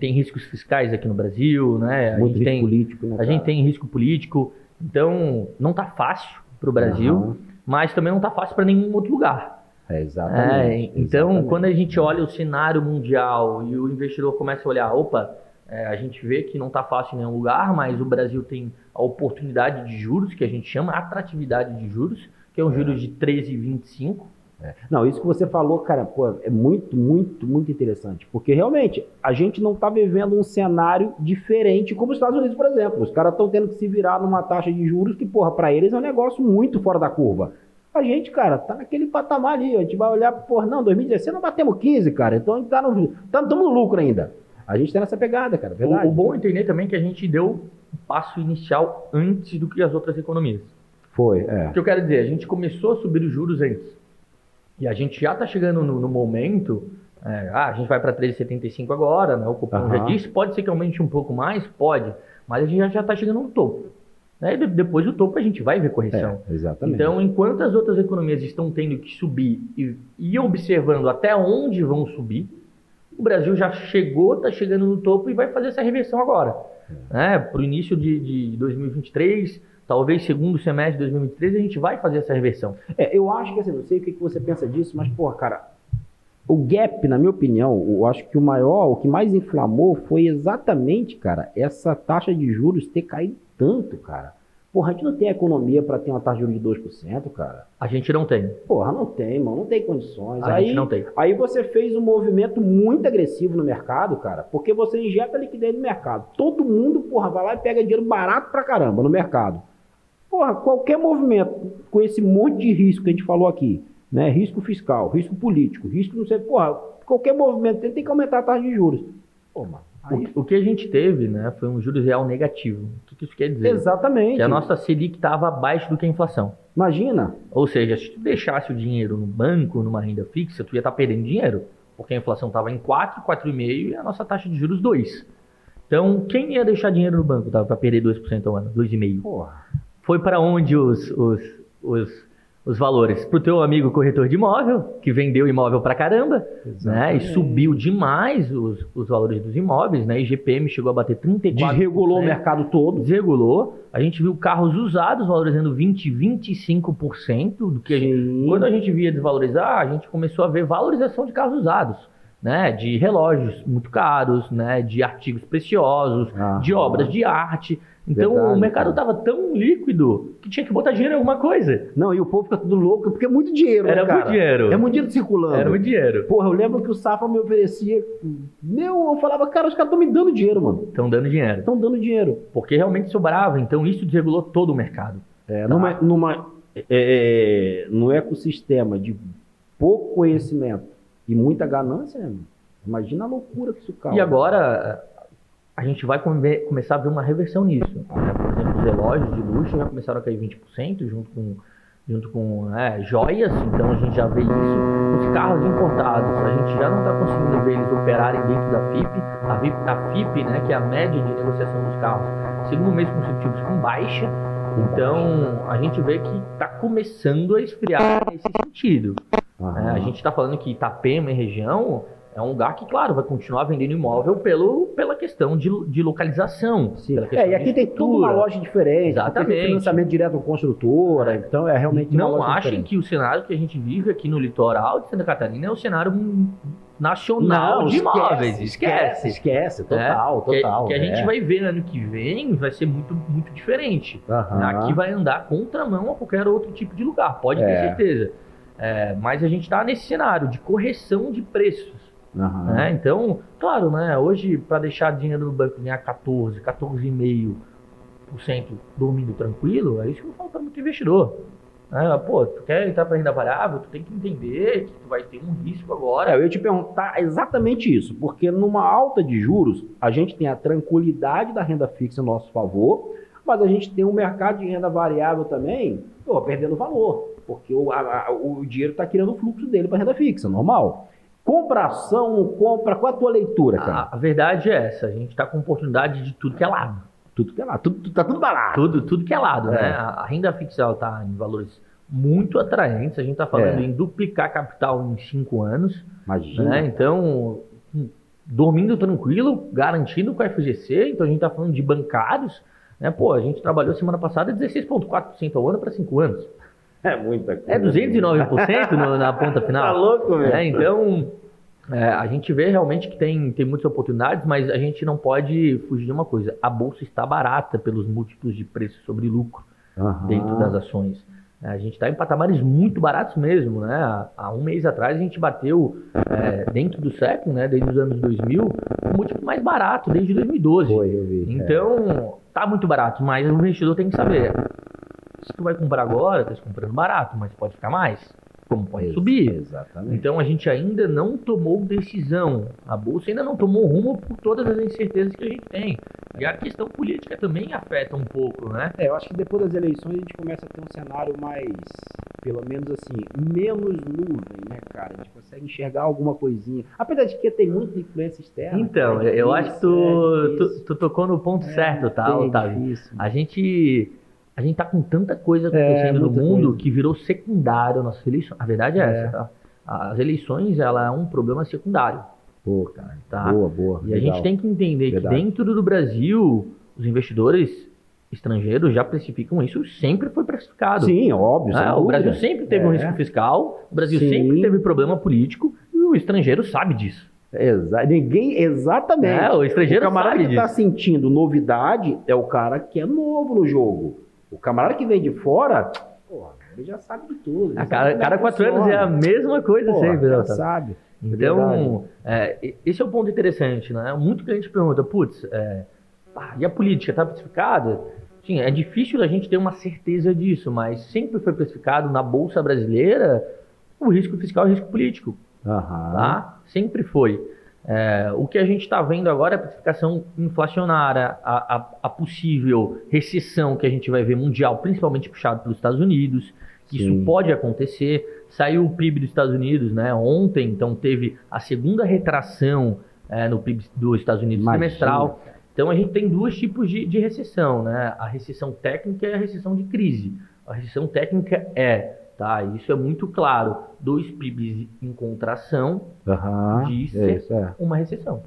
B: tem riscos fiscais aqui no Brasil, né?
A: Muito risco político, né,
B: a gente tem risco político, então não está fácil para o Brasil, mas também não está fácil para nenhum outro lugar.
A: Exatamente.
B: Então, quando a gente olha o cenário mundial e o investidor começa a olhar, a gente vê que não está fácil em nenhum lugar, mas o Brasil tem a oportunidade de juros, que a gente chama atratividade de juros, que é um juros de 13,25.
A: Não, isso que você falou, cara, é muito, muito, muito interessante. Porque realmente a gente não está vivendo um cenário diferente como os Estados Unidos, por exemplo. Os caras estão tendo que se virar numa taxa de juros que, para eles é um negócio muito fora da curva. A gente, cara, tá naquele patamar ali. A gente vai olhar, 2016 não batemos 15, cara. Então a gente estamos no lucro ainda. A gente tá nessa pegada, cara, verdade.
B: O bom é entender também que a gente deu um passo inicial antes do que as outras economias.
A: Foi.
B: O que eu quero dizer, a gente começou a subir os juros antes. E a gente já está chegando no momento, a gente vai para 13,75 agora, né? O Copom já disse, pode ser que aumente um pouco mais? Pode, mas a gente já está chegando no topo. Né? E depois do topo a gente vai ver correção.
A: Exatamente.
B: Então, enquanto as outras economias estão tendo que subir e observando até onde vão subir, o Brasil já está chegando no topo e vai fazer essa reversão agora. Para o início de 2023... Talvez segundo semestre de 2023 a gente vai fazer essa reversão.
A: Eu acho que, assim, não sei o que você pensa disso, mas, cara, o gap, na minha opinião, eu acho que o que mais inflamou foi exatamente, cara, essa taxa de juros ter caído tanto, cara. A gente não tem economia para ter uma taxa de juros de 2%, cara.
B: A gente não tem.
A: Não tem, mano, não tem condições.
B: A gente não tem.
A: Aí você fez um movimento muito agressivo no mercado, cara, porque você injeta liquidez no mercado. Todo mundo, vai lá e pega dinheiro barato pra caramba no mercado. Qualquer movimento com esse monte de risco que a gente falou aqui, né? Risco fiscal, risco político, risco não sei, qualquer movimento tem que aumentar a taxa de juros.
B: O que a gente teve, né, foi um juros real negativo. O que isso quer dizer?
A: Exatamente.
B: Que a nossa Selic estava abaixo do que a inflação.
A: Imagina.
B: Ou seja, se tu deixasse o dinheiro no banco, numa renda fixa, tu ia estar perdendo dinheiro, porque a inflação estava em 4, 4,5 e a nossa taxa de juros 2. Então, quem ia deixar dinheiro no banco para perder 2% ao ano, 2,5%? Foi para onde os valores para o teu amigo corretor de imóvel, que vendeu imóvel para caramba, né? E subiu demais os valores dos imóveis, né? IGPM chegou a bater 34%.
A: Desregulou o mercado todo.
B: Desregulou. A gente viu carros usados valorizando 20%, 25% do que quando a gente via desvalorizar, a gente começou a ver valorização de carros usados, né? De relógios muito caros, né? De artigos preciosos, de obras de arte. Então o mercado estava tão líquido que tinha que botar dinheiro em alguma coisa.
A: Não, e o povo fica tudo louco, porque é muito dinheiro,
B: Era
A: né, cara?
B: muito dinheiro.
A: É muito dinheiro circulando.
B: Era muito dinheiro.
A: Porra, eu lembro que o Safra me oferecia... eu falava, cara, os caras estão me dando dinheiro, mano.
B: Estão dando dinheiro.
A: Estão dando dinheiro.
B: Porque realmente sobrava, então isso desregulou todo o mercado.
A: No ecossistema de pouco conhecimento e muita ganância, né, mano? Imagina a loucura que isso causa.
B: E agora... a gente vai começar a ver uma reversão nisso. Né? Por exemplo, os relógios de luxo já começaram a cair 20% junto com joias, então a gente já vê isso. Os carros importados, a gente já não está conseguindo ver eles operarem dentro da FIP. A FIP, né, que é a média de negociação dos carros, segundo mês consecutivo com baixa. Então a gente vê que está começando a esfriar nesse sentido. A gente está falando que Itapema e região... é um lugar que, claro, vai continuar vendendo imóvel pela questão de localização.
A: Sim.
B: Pela questão
A: E aqui tem toda uma loja diferente.
B: Exatamente.
A: Tem financiamento direto com construtora, então é realmente uma
B: Não
A: loja
B: achem
A: diferente.
B: que o cenário que a gente vive aqui no litoral de Santa Catarina é o cenário nacional de imóveis.
A: Esquece. Total.
B: Que a gente vai ver ano que vem, vai ser muito, muito diferente. Aqui vai andar contramão a qualquer outro tipo de lugar, pode ter certeza. Mas a gente está nesse cenário de correção de preços. Então, claro, né? Hoje, para deixar dinheiro no banco ganhar 14,5% dormindo tranquilo, é isso que eu falo para muito investidor. Tu quer entrar para renda variável, tu tem que entender que tu vai ter um risco agora.
A: Eu ia te perguntar exatamente isso, porque numa alta de juros, a gente tem a tranquilidade da renda fixa a nosso favor, mas a gente tem um mercado de renda variável também, perdendo valor, porque o dinheiro está criando o fluxo dele para renda fixa, normal. Compra ação, não compra, qual é a tua leitura, cara?
B: A verdade é essa, a gente está com oportunidade de tudo que é lado.
A: Tudo que é lado, tá tudo barato.
B: Tudo que é lado, né? A renda fixa está em valores muito atraentes, a gente está falando em duplicar capital em 5 anos.
A: Imagina.
B: Né? Então, dormindo tranquilo, garantindo com a FGC, então a gente está falando de bancários, né? A gente trabalhou semana passada 16,4% ao ano para 5 anos.
A: É muita coisa.
B: É 209% na ponta final.
A: Tá louco, velho.
B: Então, a gente vê realmente que tem muitas oportunidades, mas a gente não pode fugir de uma coisa. A bolsa está barata pelos múltiplos de preço sobre lucro dentro das ações. A gente está em patamares muito baratos mesmo, né? Há um mês atrás a gente bateu, dentro do século, né? Desde os anos 2000, o múltiplo mais barato, desde 2012.
A: Foi, eu vi.
B: Então, tá muito barato, mas o investidor tem que saber. Se tu vai comprar agora, tu está comprando barato, mas pode ficar mais, como pode subir.
A: Exatamente.
B: Então a gente ainda não tomou decisão. A bolsa ainda não tomou rumo por todas as incertezas que a gente tem. E a questão política também afeta um pouco, né?
A: Eu acho que depois das eleições a gente começa a ter um cenário mais, pelo menos assim, menos nuvem, né, cara? A gente consegue enxergar alguma coisinha. Apesar de que tem muita influência externa.
B: Então, eu acho que tu tocou no ponto certo, tá, Otávio? A gente tá com tanta coisa acontecendo no mundo que virou secundário a nossa eleição. A verdade é essa, tá? As eleições, ela é um problema secundário.
A: Pô, cara.
B: Tá?
A: Boa.
B: E a gente tem que entender que dentro do Brasil, os investidores estrangeiros já precificam isso, sempre foi precificado.
A: Sim, óbvio.
B: O Brasil sempre teve um risco fiscal, o Brasil sempre teve problema político e o estrangeiro sabe disso.
A: Exatamente.
B: O estrangeiro
A: sabe disso. O camarada que está sentindo novidade é o cara que é novo no jogo. O camarada que vem de fora, ele já sabe de tudo.
B: Cada 4 anos é a mesma coisa sempre.
A: Já sabe.
B: Então, esse é o ponto interessante, né? Muito cliente pergunta, e a política está precificada? Sim, é difícil a gente ter uma certeza disso, mas sempre foi precificado na Bolsa Brasileira o risco fiscal e o risco político. Tá? Sempre foi. O que a gente está vendo agora é a precificação inflacionária, a possível recessão que a gente vai ver mundial, principalmente puxado pelos Estados Unidos. Isso pode acontecer. Saiu o PIB dos Estados Unidos, né, ontem, então teve a segunda retração no PIB dos Estados Unidos trimestral. Então a gente tem 2 tipos de recessão, né? A recessão técnica e a recessão de crise. A recessão técnica é tá? Isso é muito claro. 2 PIBs em contração diz ser uma recessão.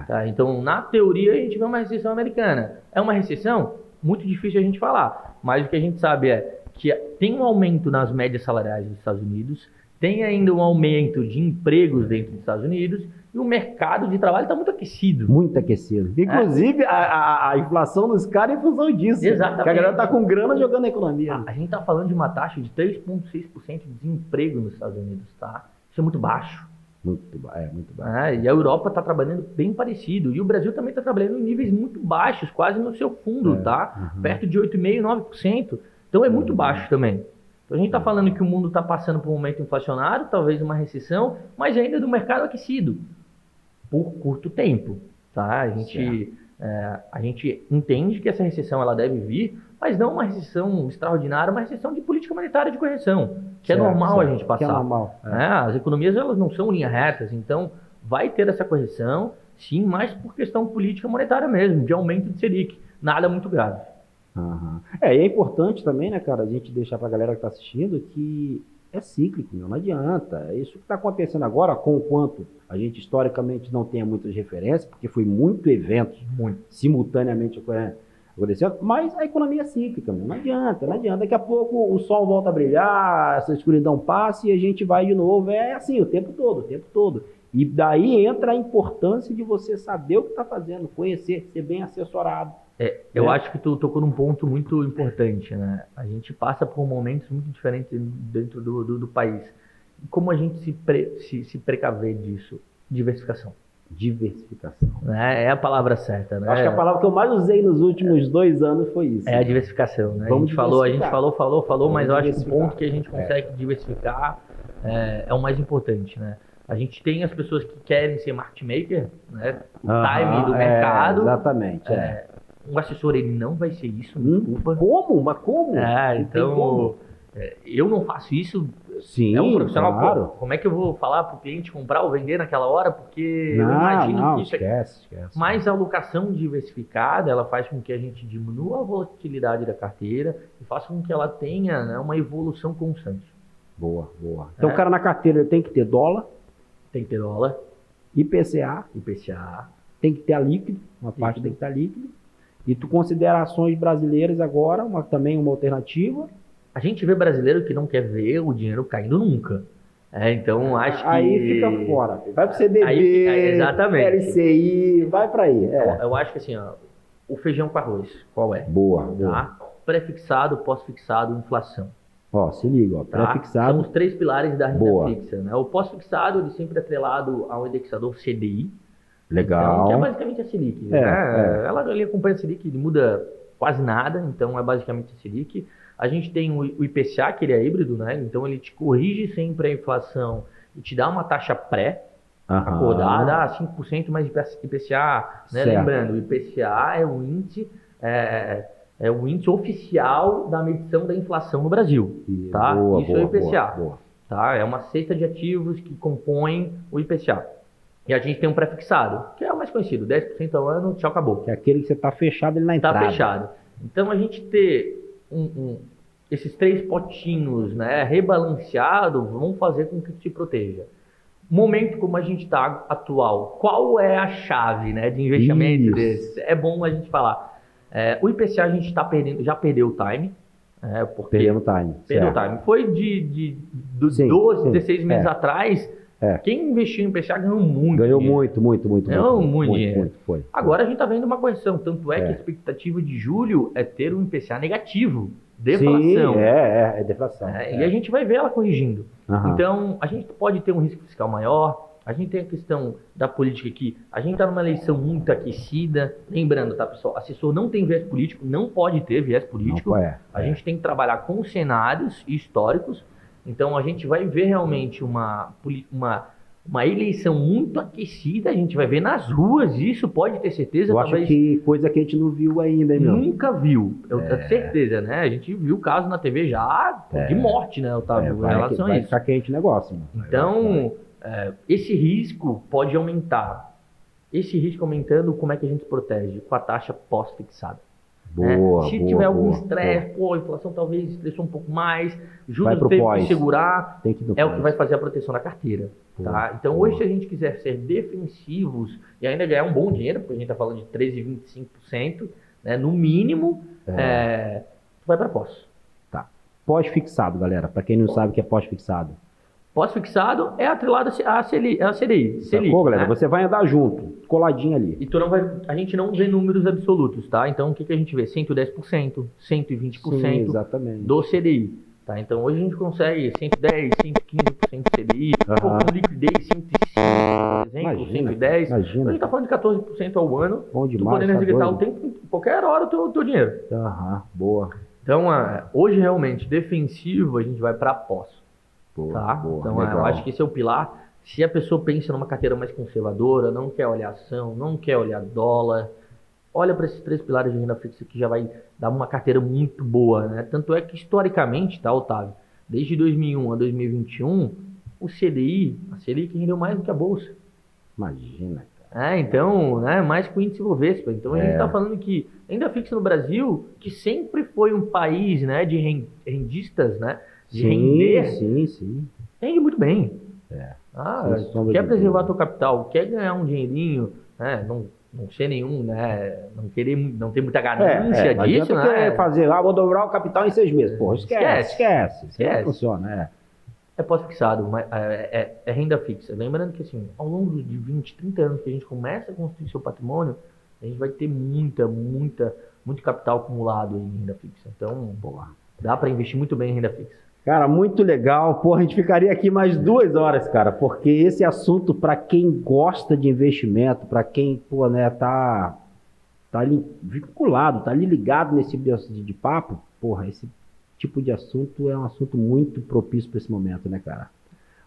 B: Tá? Então, na teoria, a gente vê uma recessão americana. É uma recessão? Muito difícil a gente falar. Mas o que a gente sabe é que tem um aumento nas médias salariais dos Estados Unidos, tem ainda um aumento de empregos dentro dos Estados Unidos e o mercado de trabalho está muito aquecido.
A: Muito aquecido. Inclusive, a inflação dos caras é em função disso.
B: Exatamente.
A: Que a galera está com grana jogando na economia.
B: A gente está falando de uma taxa de 3,6% de desemprego nos Estados Unidos, tá? Isso é muito baixo.
A: Muito baixo.
B: E a Europa está trabalhando bem parecido. E o Brasil também está trabalhando em níveis muito baixos, quase no seu fundo, tá? Perto de 8,5%, 9%. Então é muito baixo também. Então a gente está falando que o mundo está passando por um momento inflacionário, talvez uma recessão, mas ainda do mercado aquecido. Por curto tempo, tá? A gente entende que essa recessão ela deve vir, mas não uma recessão extraordinária, uma recessão de política monetária de correção, que é normal a gente passar.
A: Que é normal.
B: As economias elas não são linhas retas, então vai ter essa correção, sim, mas por questão política monetária mesmo, de aumento de Selic, nada muito grave.
A: E é importante também, né, cara, a gente deixar para a galera que está assistindo que é cíclico, não adianta. É isso que está acontecendo agora, com o quanto a gente historicamente não tenha muitas referências, porque foi muito evento simultaneamente acontecendo, mas a economia é cíclica, não adianta. Daqui a pouco o sol volta a brilhar, essa escuridão passa e a gente vai de novo. É assim o tempo todo. E daí entra a importância de você saber o que está fazendo, conhecer, ser bem assessorado.
B: Eu acho que tu tocou num ponto muito importante, né? A gente passa por momentos muito diferentes dentro do país. Como a gente se precaver disso? Diversificação. É a palavra certa, né?
A: Acho que a palavra que eu mais usei nos últimos 2 anos foi isso.
B: É a diversificação, né? A gente falou, mas eu acho que o ponto que a gente consegue diversificar é o mais importante, né? A gente tem as pessoas que querem ser market maker, né? O time do mercado.
A: Exatamente.
B: Um assessor, ele não vai ser isso, desculpa.
A: Como? Mas como?
B: Então, eu não faço isso.
A: Sim,
B: é um profissional.
A: Claro.
B: Como é que eu vou falar para o cliente comprar ou vender naquela hora? Porque eu imagino que isso
A: esquece.
B: Mas a alocação diversificada, ela faz com que a gente diminua a volatilidade da carteira e faça com que ela tenha, né, uma evolução constante.
A: Boa. Então o cara na carteira tem que ter dólar.
B: Tem que ter dólar.
A: IPCA. Tem que ter a líquido. Uma parte tem que estar líquido. E tu considera ações brasileiras agora também uma alternativa?
B: A gente vê brasileiro que não quer ver o dinheiro caindo nunca. Então acho que...
A: Aí fica fora. Vai pro CDB,
B: exatamente.
A: LCI, vai para aí.
B: Eu acho que assim, o feijão com arroz, qual é?
A: Boa.
B: Pré-fixado, pós-fixado, inflação.
A: Se liga, pré-fixado.
B: São os 3 pilares da renda fixa, né? O pós-fixado, ele sempre é atrelado ao indexador CDI.
A: Legal.
B: Então, que é basicamente a Selic. Ela acompanha a Selic, ele muda quase nada, então é basicamente a Selic. A gente tem o IPCA, que ele é híbrido, né? Então ele te corrige sempre a inflação e te dá uma taxa acordada, 5% mais IPCA, né? Lembrando, o IPCA é o índice, é o índice oficial da medição da inflação no Brasil, tá? Isso é o IPCA, tá? É uma cesta de ativos que compõem o IPCA. E a gente tem um pré-fixado, que é o mais conhecido, 10% ao ano, tchau, acabou.
A: Que é aquele que você está fechado ele na entrada.
B: Está fechado. Então a gente ter esses 3 potinhos, né, rebalanceados, vão fazer com que te proteja. Momento como a gente está atual, qual é a chave, né, de investimento desse? É bom a gente falar. O IPCA a gente está perdendo, já perdeu o time.
A: Perdeu o time.
B: Foi de 12, 16 meses atrás. Quem investiu em IPCA ganhou muito.
A: Ganhou muito.
B: Ganhou muito dinheiro.
A: Foi.
B: Agora a gente está vendo uma correção. Tanto é que a expectativa de julho é ter um IPCA negativo. Deflação.
A: Sim, deflação.
B: E a gente vai ver ela corrigindo. Então, a gente pode ter um risco fiscal maior. A gente tem a questão da política aqui. A gente está numa eleição muito aquecida. Lembrando, tá, pessoal? Assessor não tem viés político, não pode ter viés político. A gente tem que trabalhar com cenários históricos. Então, a gente vai ver realmente uma eleição muito aquecida, a gente vai ver nas ruas, isso pode ter certeza.
A: Eu acho que coisa que a gente não viu ainda, hein, meu?
B: Nunca viu, eu tenho certeza, né? A gente viu caso na TV já de morte, né, Otávio, em relação a isso.
A: Vai ficar quente o negócio, mano.
B: Então, esse risco pode aumentar. Esse risco aumentando, como é que a gente se protege? Com a taxa pós-fixada.
A: Boa,
B: Se
A: boa,
B: tiver algum
A: boa,
B: estresse, a inflação talvez estressou um pouco mais,
A: Vai
B: juros
A: pro
B: teve
A: pós.
B: que segurar,
A: Tem que ir no
B: é o
A: pós.
B: que vai fazer a proteção da carteira.
A: Boa,
B: Tá? Então
A: boa.
B: hoje, se a gente quiser ser defensivos e ainda ganhar um bom dinheiro, porque a gente está falando de 13,25%, né, no mínimo, tu vai para pós.
A: Tá. Pós-fixado, galera. Para quem não sabe o que é pós-fixado.
B: Pós-fixado é atrelado à CDI.
A: Sacou, galera?
B: Né?
A: Você vai andar junto, coladinho ali.
B: E a gente não vê números absolutos, tá? Então o que a gente vê? 110%, 120%
A: Sim, exatamente.
B: do CDI. Tá? Então hoje a gente consegue 110, 115% do CDI, com liquidez 105, por exemplo, 110.
A: Imagina.
B: Então a gente está falando de 14% ao ano.
A: Bom demais,
B: tu podendo
A: tá
B: resgatar
A: doido.
B: o tempo, qualquer hora o teu dinheiro.
A: Boa.
B: Então hoje realmente defensivo a gente vai para pós.
A: Boa,
B: Tá?
A: boa,
B: Então
A: legal.
B: eu acho que esse é o pilar. Se a pessoa pensa numa carteira mais conservadora, não quer olhar ação, não quer olhar dólar, olha para esses 3 pilares de renda fixa que já vai dar uma carteira muito boa, né? Tanto é que historicamente, tá, Otávio? Desde 2001 a 2021, o CDI, a Selic rendeu mais do que a bolsa.
A: Imagina, cara.
B: Então, né, mais que o índice Bovespa. Então a gente está falando que renda fixa no Brasil, que sempre foi um país, né, de rendistas, né? De render,
A: Sim.
B: rende muito bem.
A: Sem sombra
B: Quer
A: de
B: preservar
A: dúvida.
B: teu capital, quer ganhar um dinheirinho, né? Não ser nenhum, né? Não ter muita ganância
A: não
B: disso,
A: adianta
B: né?
A: querer fazer, vou dobrar o capital em 6 meses. Porra, esquece. Isso não funciona,
B: É pós-fixado, é renda fixa. Lembrando que assim, ao longo de 20, 30 anos que a gente começa a construir seu patrimônio, a gente vai ter muito capital acumulado em renda fixa. Então, dá para investir muito bem em renda fixa.
A: Cara, muito legal. Pô, a gente ficaria aqui mais 2 horas, cara, porque esse assunto, para quem gosta de investimento, para quem, pô, né, tá ali vinculado, tá ali ligado nesse tipo de papo, porra, esse tipo de assunto é um assunto muito propício para esse momento, né, cara?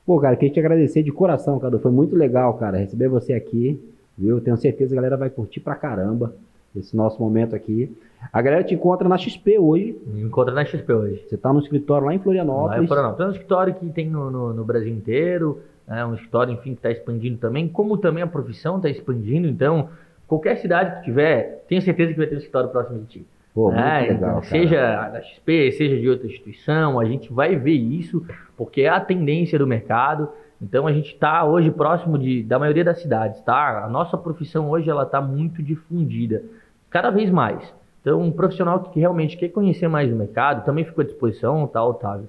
A: Pô, cara, queria te agradecer de coração, Cadu. Foi muito legal, cara, receber você aqui, viu? Tenho certeza que a galera vai curtir pra caramba esse nosso momento aqui. A galera te encontra na XP hoje.
B: Me encontra na XP hoje.
A: Você tá no escritório lá em Florianópolis.
B: Tem um escritório que tem no Brasil inteiro, um escritório, enfim, que está expandindo também, como também a profissão está expandindo. Então, qualquer cidade que tiver, tenho certeza que vai ter um escritório próximo de ti.
A: Pô, muito legal,
B: então,
A: cara.
B: seja da XP, seja de outra instituição, a gente vai ver isso, porque é a tendência do mercado. Então, a gente está hoje próximo da maioria das cidades, tá? A nossa profissão hoje ela está muito difundida, cada vez mais. Então, um profissional que realmente quer conhecer mais o mercado, também ficou à disposição, tá, Otávio?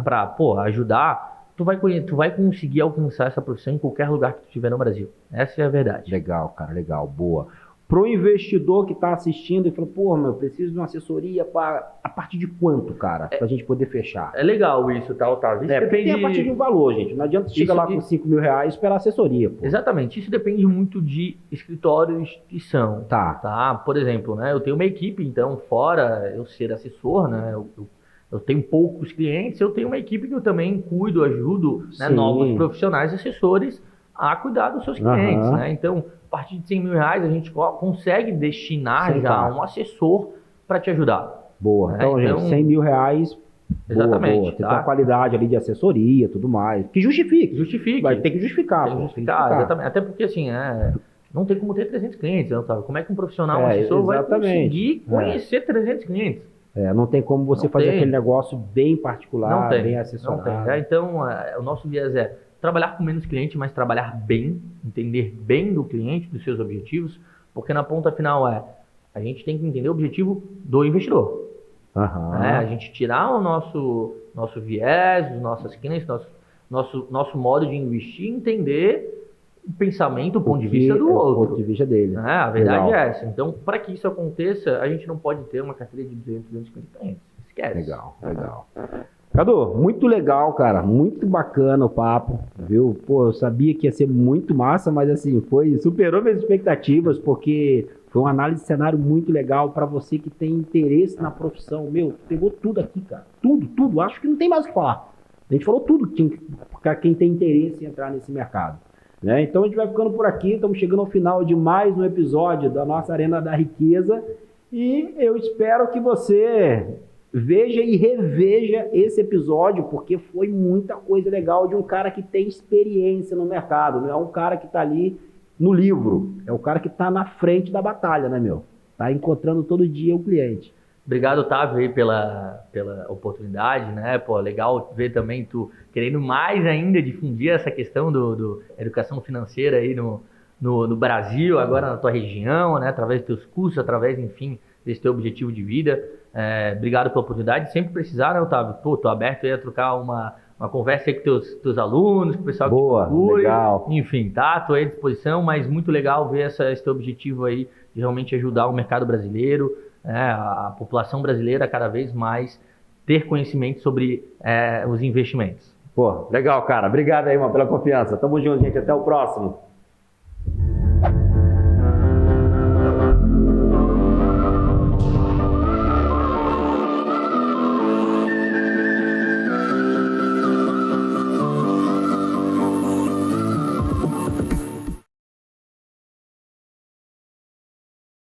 B: Para ajudar, tu vai conseguir alcançar essa profissão em qualquer lugar que tu estiver no Brasil. Essa é a verdade.
A: Legal, cara, legal, boa. Pro investidor que está assistindo e falou, pô, meu, preciso de uma assessoria a partir de quanto, cara, pra gente poder fechar?
B: É legal isso, tá, Otávio? Isso
A: Porque tem a partir de um valor, gente. Não adianta chegar lá com R$5.000 e esperar assessoria, pô.
B: Exatamente. Isso depende muito de escritório e instituição. Tá? Por exemplo, né, eu tenho uma equipe, então, fora eu ser assessor, né, eu tenho poucos clientes, eu tenho uma equipe que eu também cuido, ajudo, né, novos profissionais, assessores, a cuidar dos seus clientes, né? Então, a partir de R$100.000, a gente consegue destinar um assessor para te ajudar.
A: Boa. Então, gente, R$100.000,
B: exatamente.
A: Boa. Tem uma qualidade ali de assessoria, tudo mais. Que justifique. Vai ter que justificar.
B: Tem que justificar, exatamente. Até porque, assim, não tem como ter 300 clientes, não, sabe? Como é que um profissional, um assessor, vai conseguir conhecer 300 clientes?
A: Não tem como você fazer aquele negócio bem particular, bem assessorado.
B: Não tem. Então, o nosso viés é trabalhar com menos cliente, mas trabalhar bem, entender bem do cliente, dos seus objetivos, porque na ponta final a gente tem que entender o objetivo do investidor. A gente tirar o nosso viés, as nossas crenças, nosso modo de investir, entender o pensamento, o ponto de vista do outro.
A: O ponto de vista dele.
B: A verdade é essa. Então, para que isso aconteça, a gente não pode ter uma carteira de 250 clientes. Esquece.
A: Legal. Cadu, muito legal, cara. Muito bacana o papo, viu? Pô, eu sabia que ia ser muito massa, mas assim, superou minhas expectativas, porque foi uma análise de cenário muito legal para você que tem interesse na profissão. Meu, pegou tudo aqui, cara. Tudo. Acho que não tem mais o que falar. A gente falou tudo para quem tem interesse em entrar nesse mercado. Né? Então a gente vai ficando por aqui, estamos chegando ao final de mais um episódio da nossa Arena da Riqueza e eu espero que você veja e reveja esse episódio, porque foi muita coisa legal de um cara que tem experiência no mercado, não é um cara que está ali no livro, é o cara que está na frente da batalha, né, meu? Tá encontrando todo dia o cliente.
B: Obrigado, Otávio, aí pela oportunidade, né? Pô, legal ver também tu querendo mais ainda difundir essa questão do educação financeira aí no Brasil, agora na tua região, né? Através dos teus cursos, através, enfim, desse teu objetivo de vida. Obrigado pela oportunidade. Sempre precisar, né, Otávio? Pô, tô aberto aí a trocar uma conversa aí com teus alunos, com o pessoal que te procure.
A: Legal.
B: Enfim, tá? Tô aí à disposição, mas muito legal ver esse teu objetivo aí de realmente ajudar o mercado brasileiro, a população brasileira a cada vez mais ter conhecimento sobre os investimentos.
A: Pô, legal, cara. Obrigado aí, mano, pela confiança. Tamo junto, gente. Até o próximo.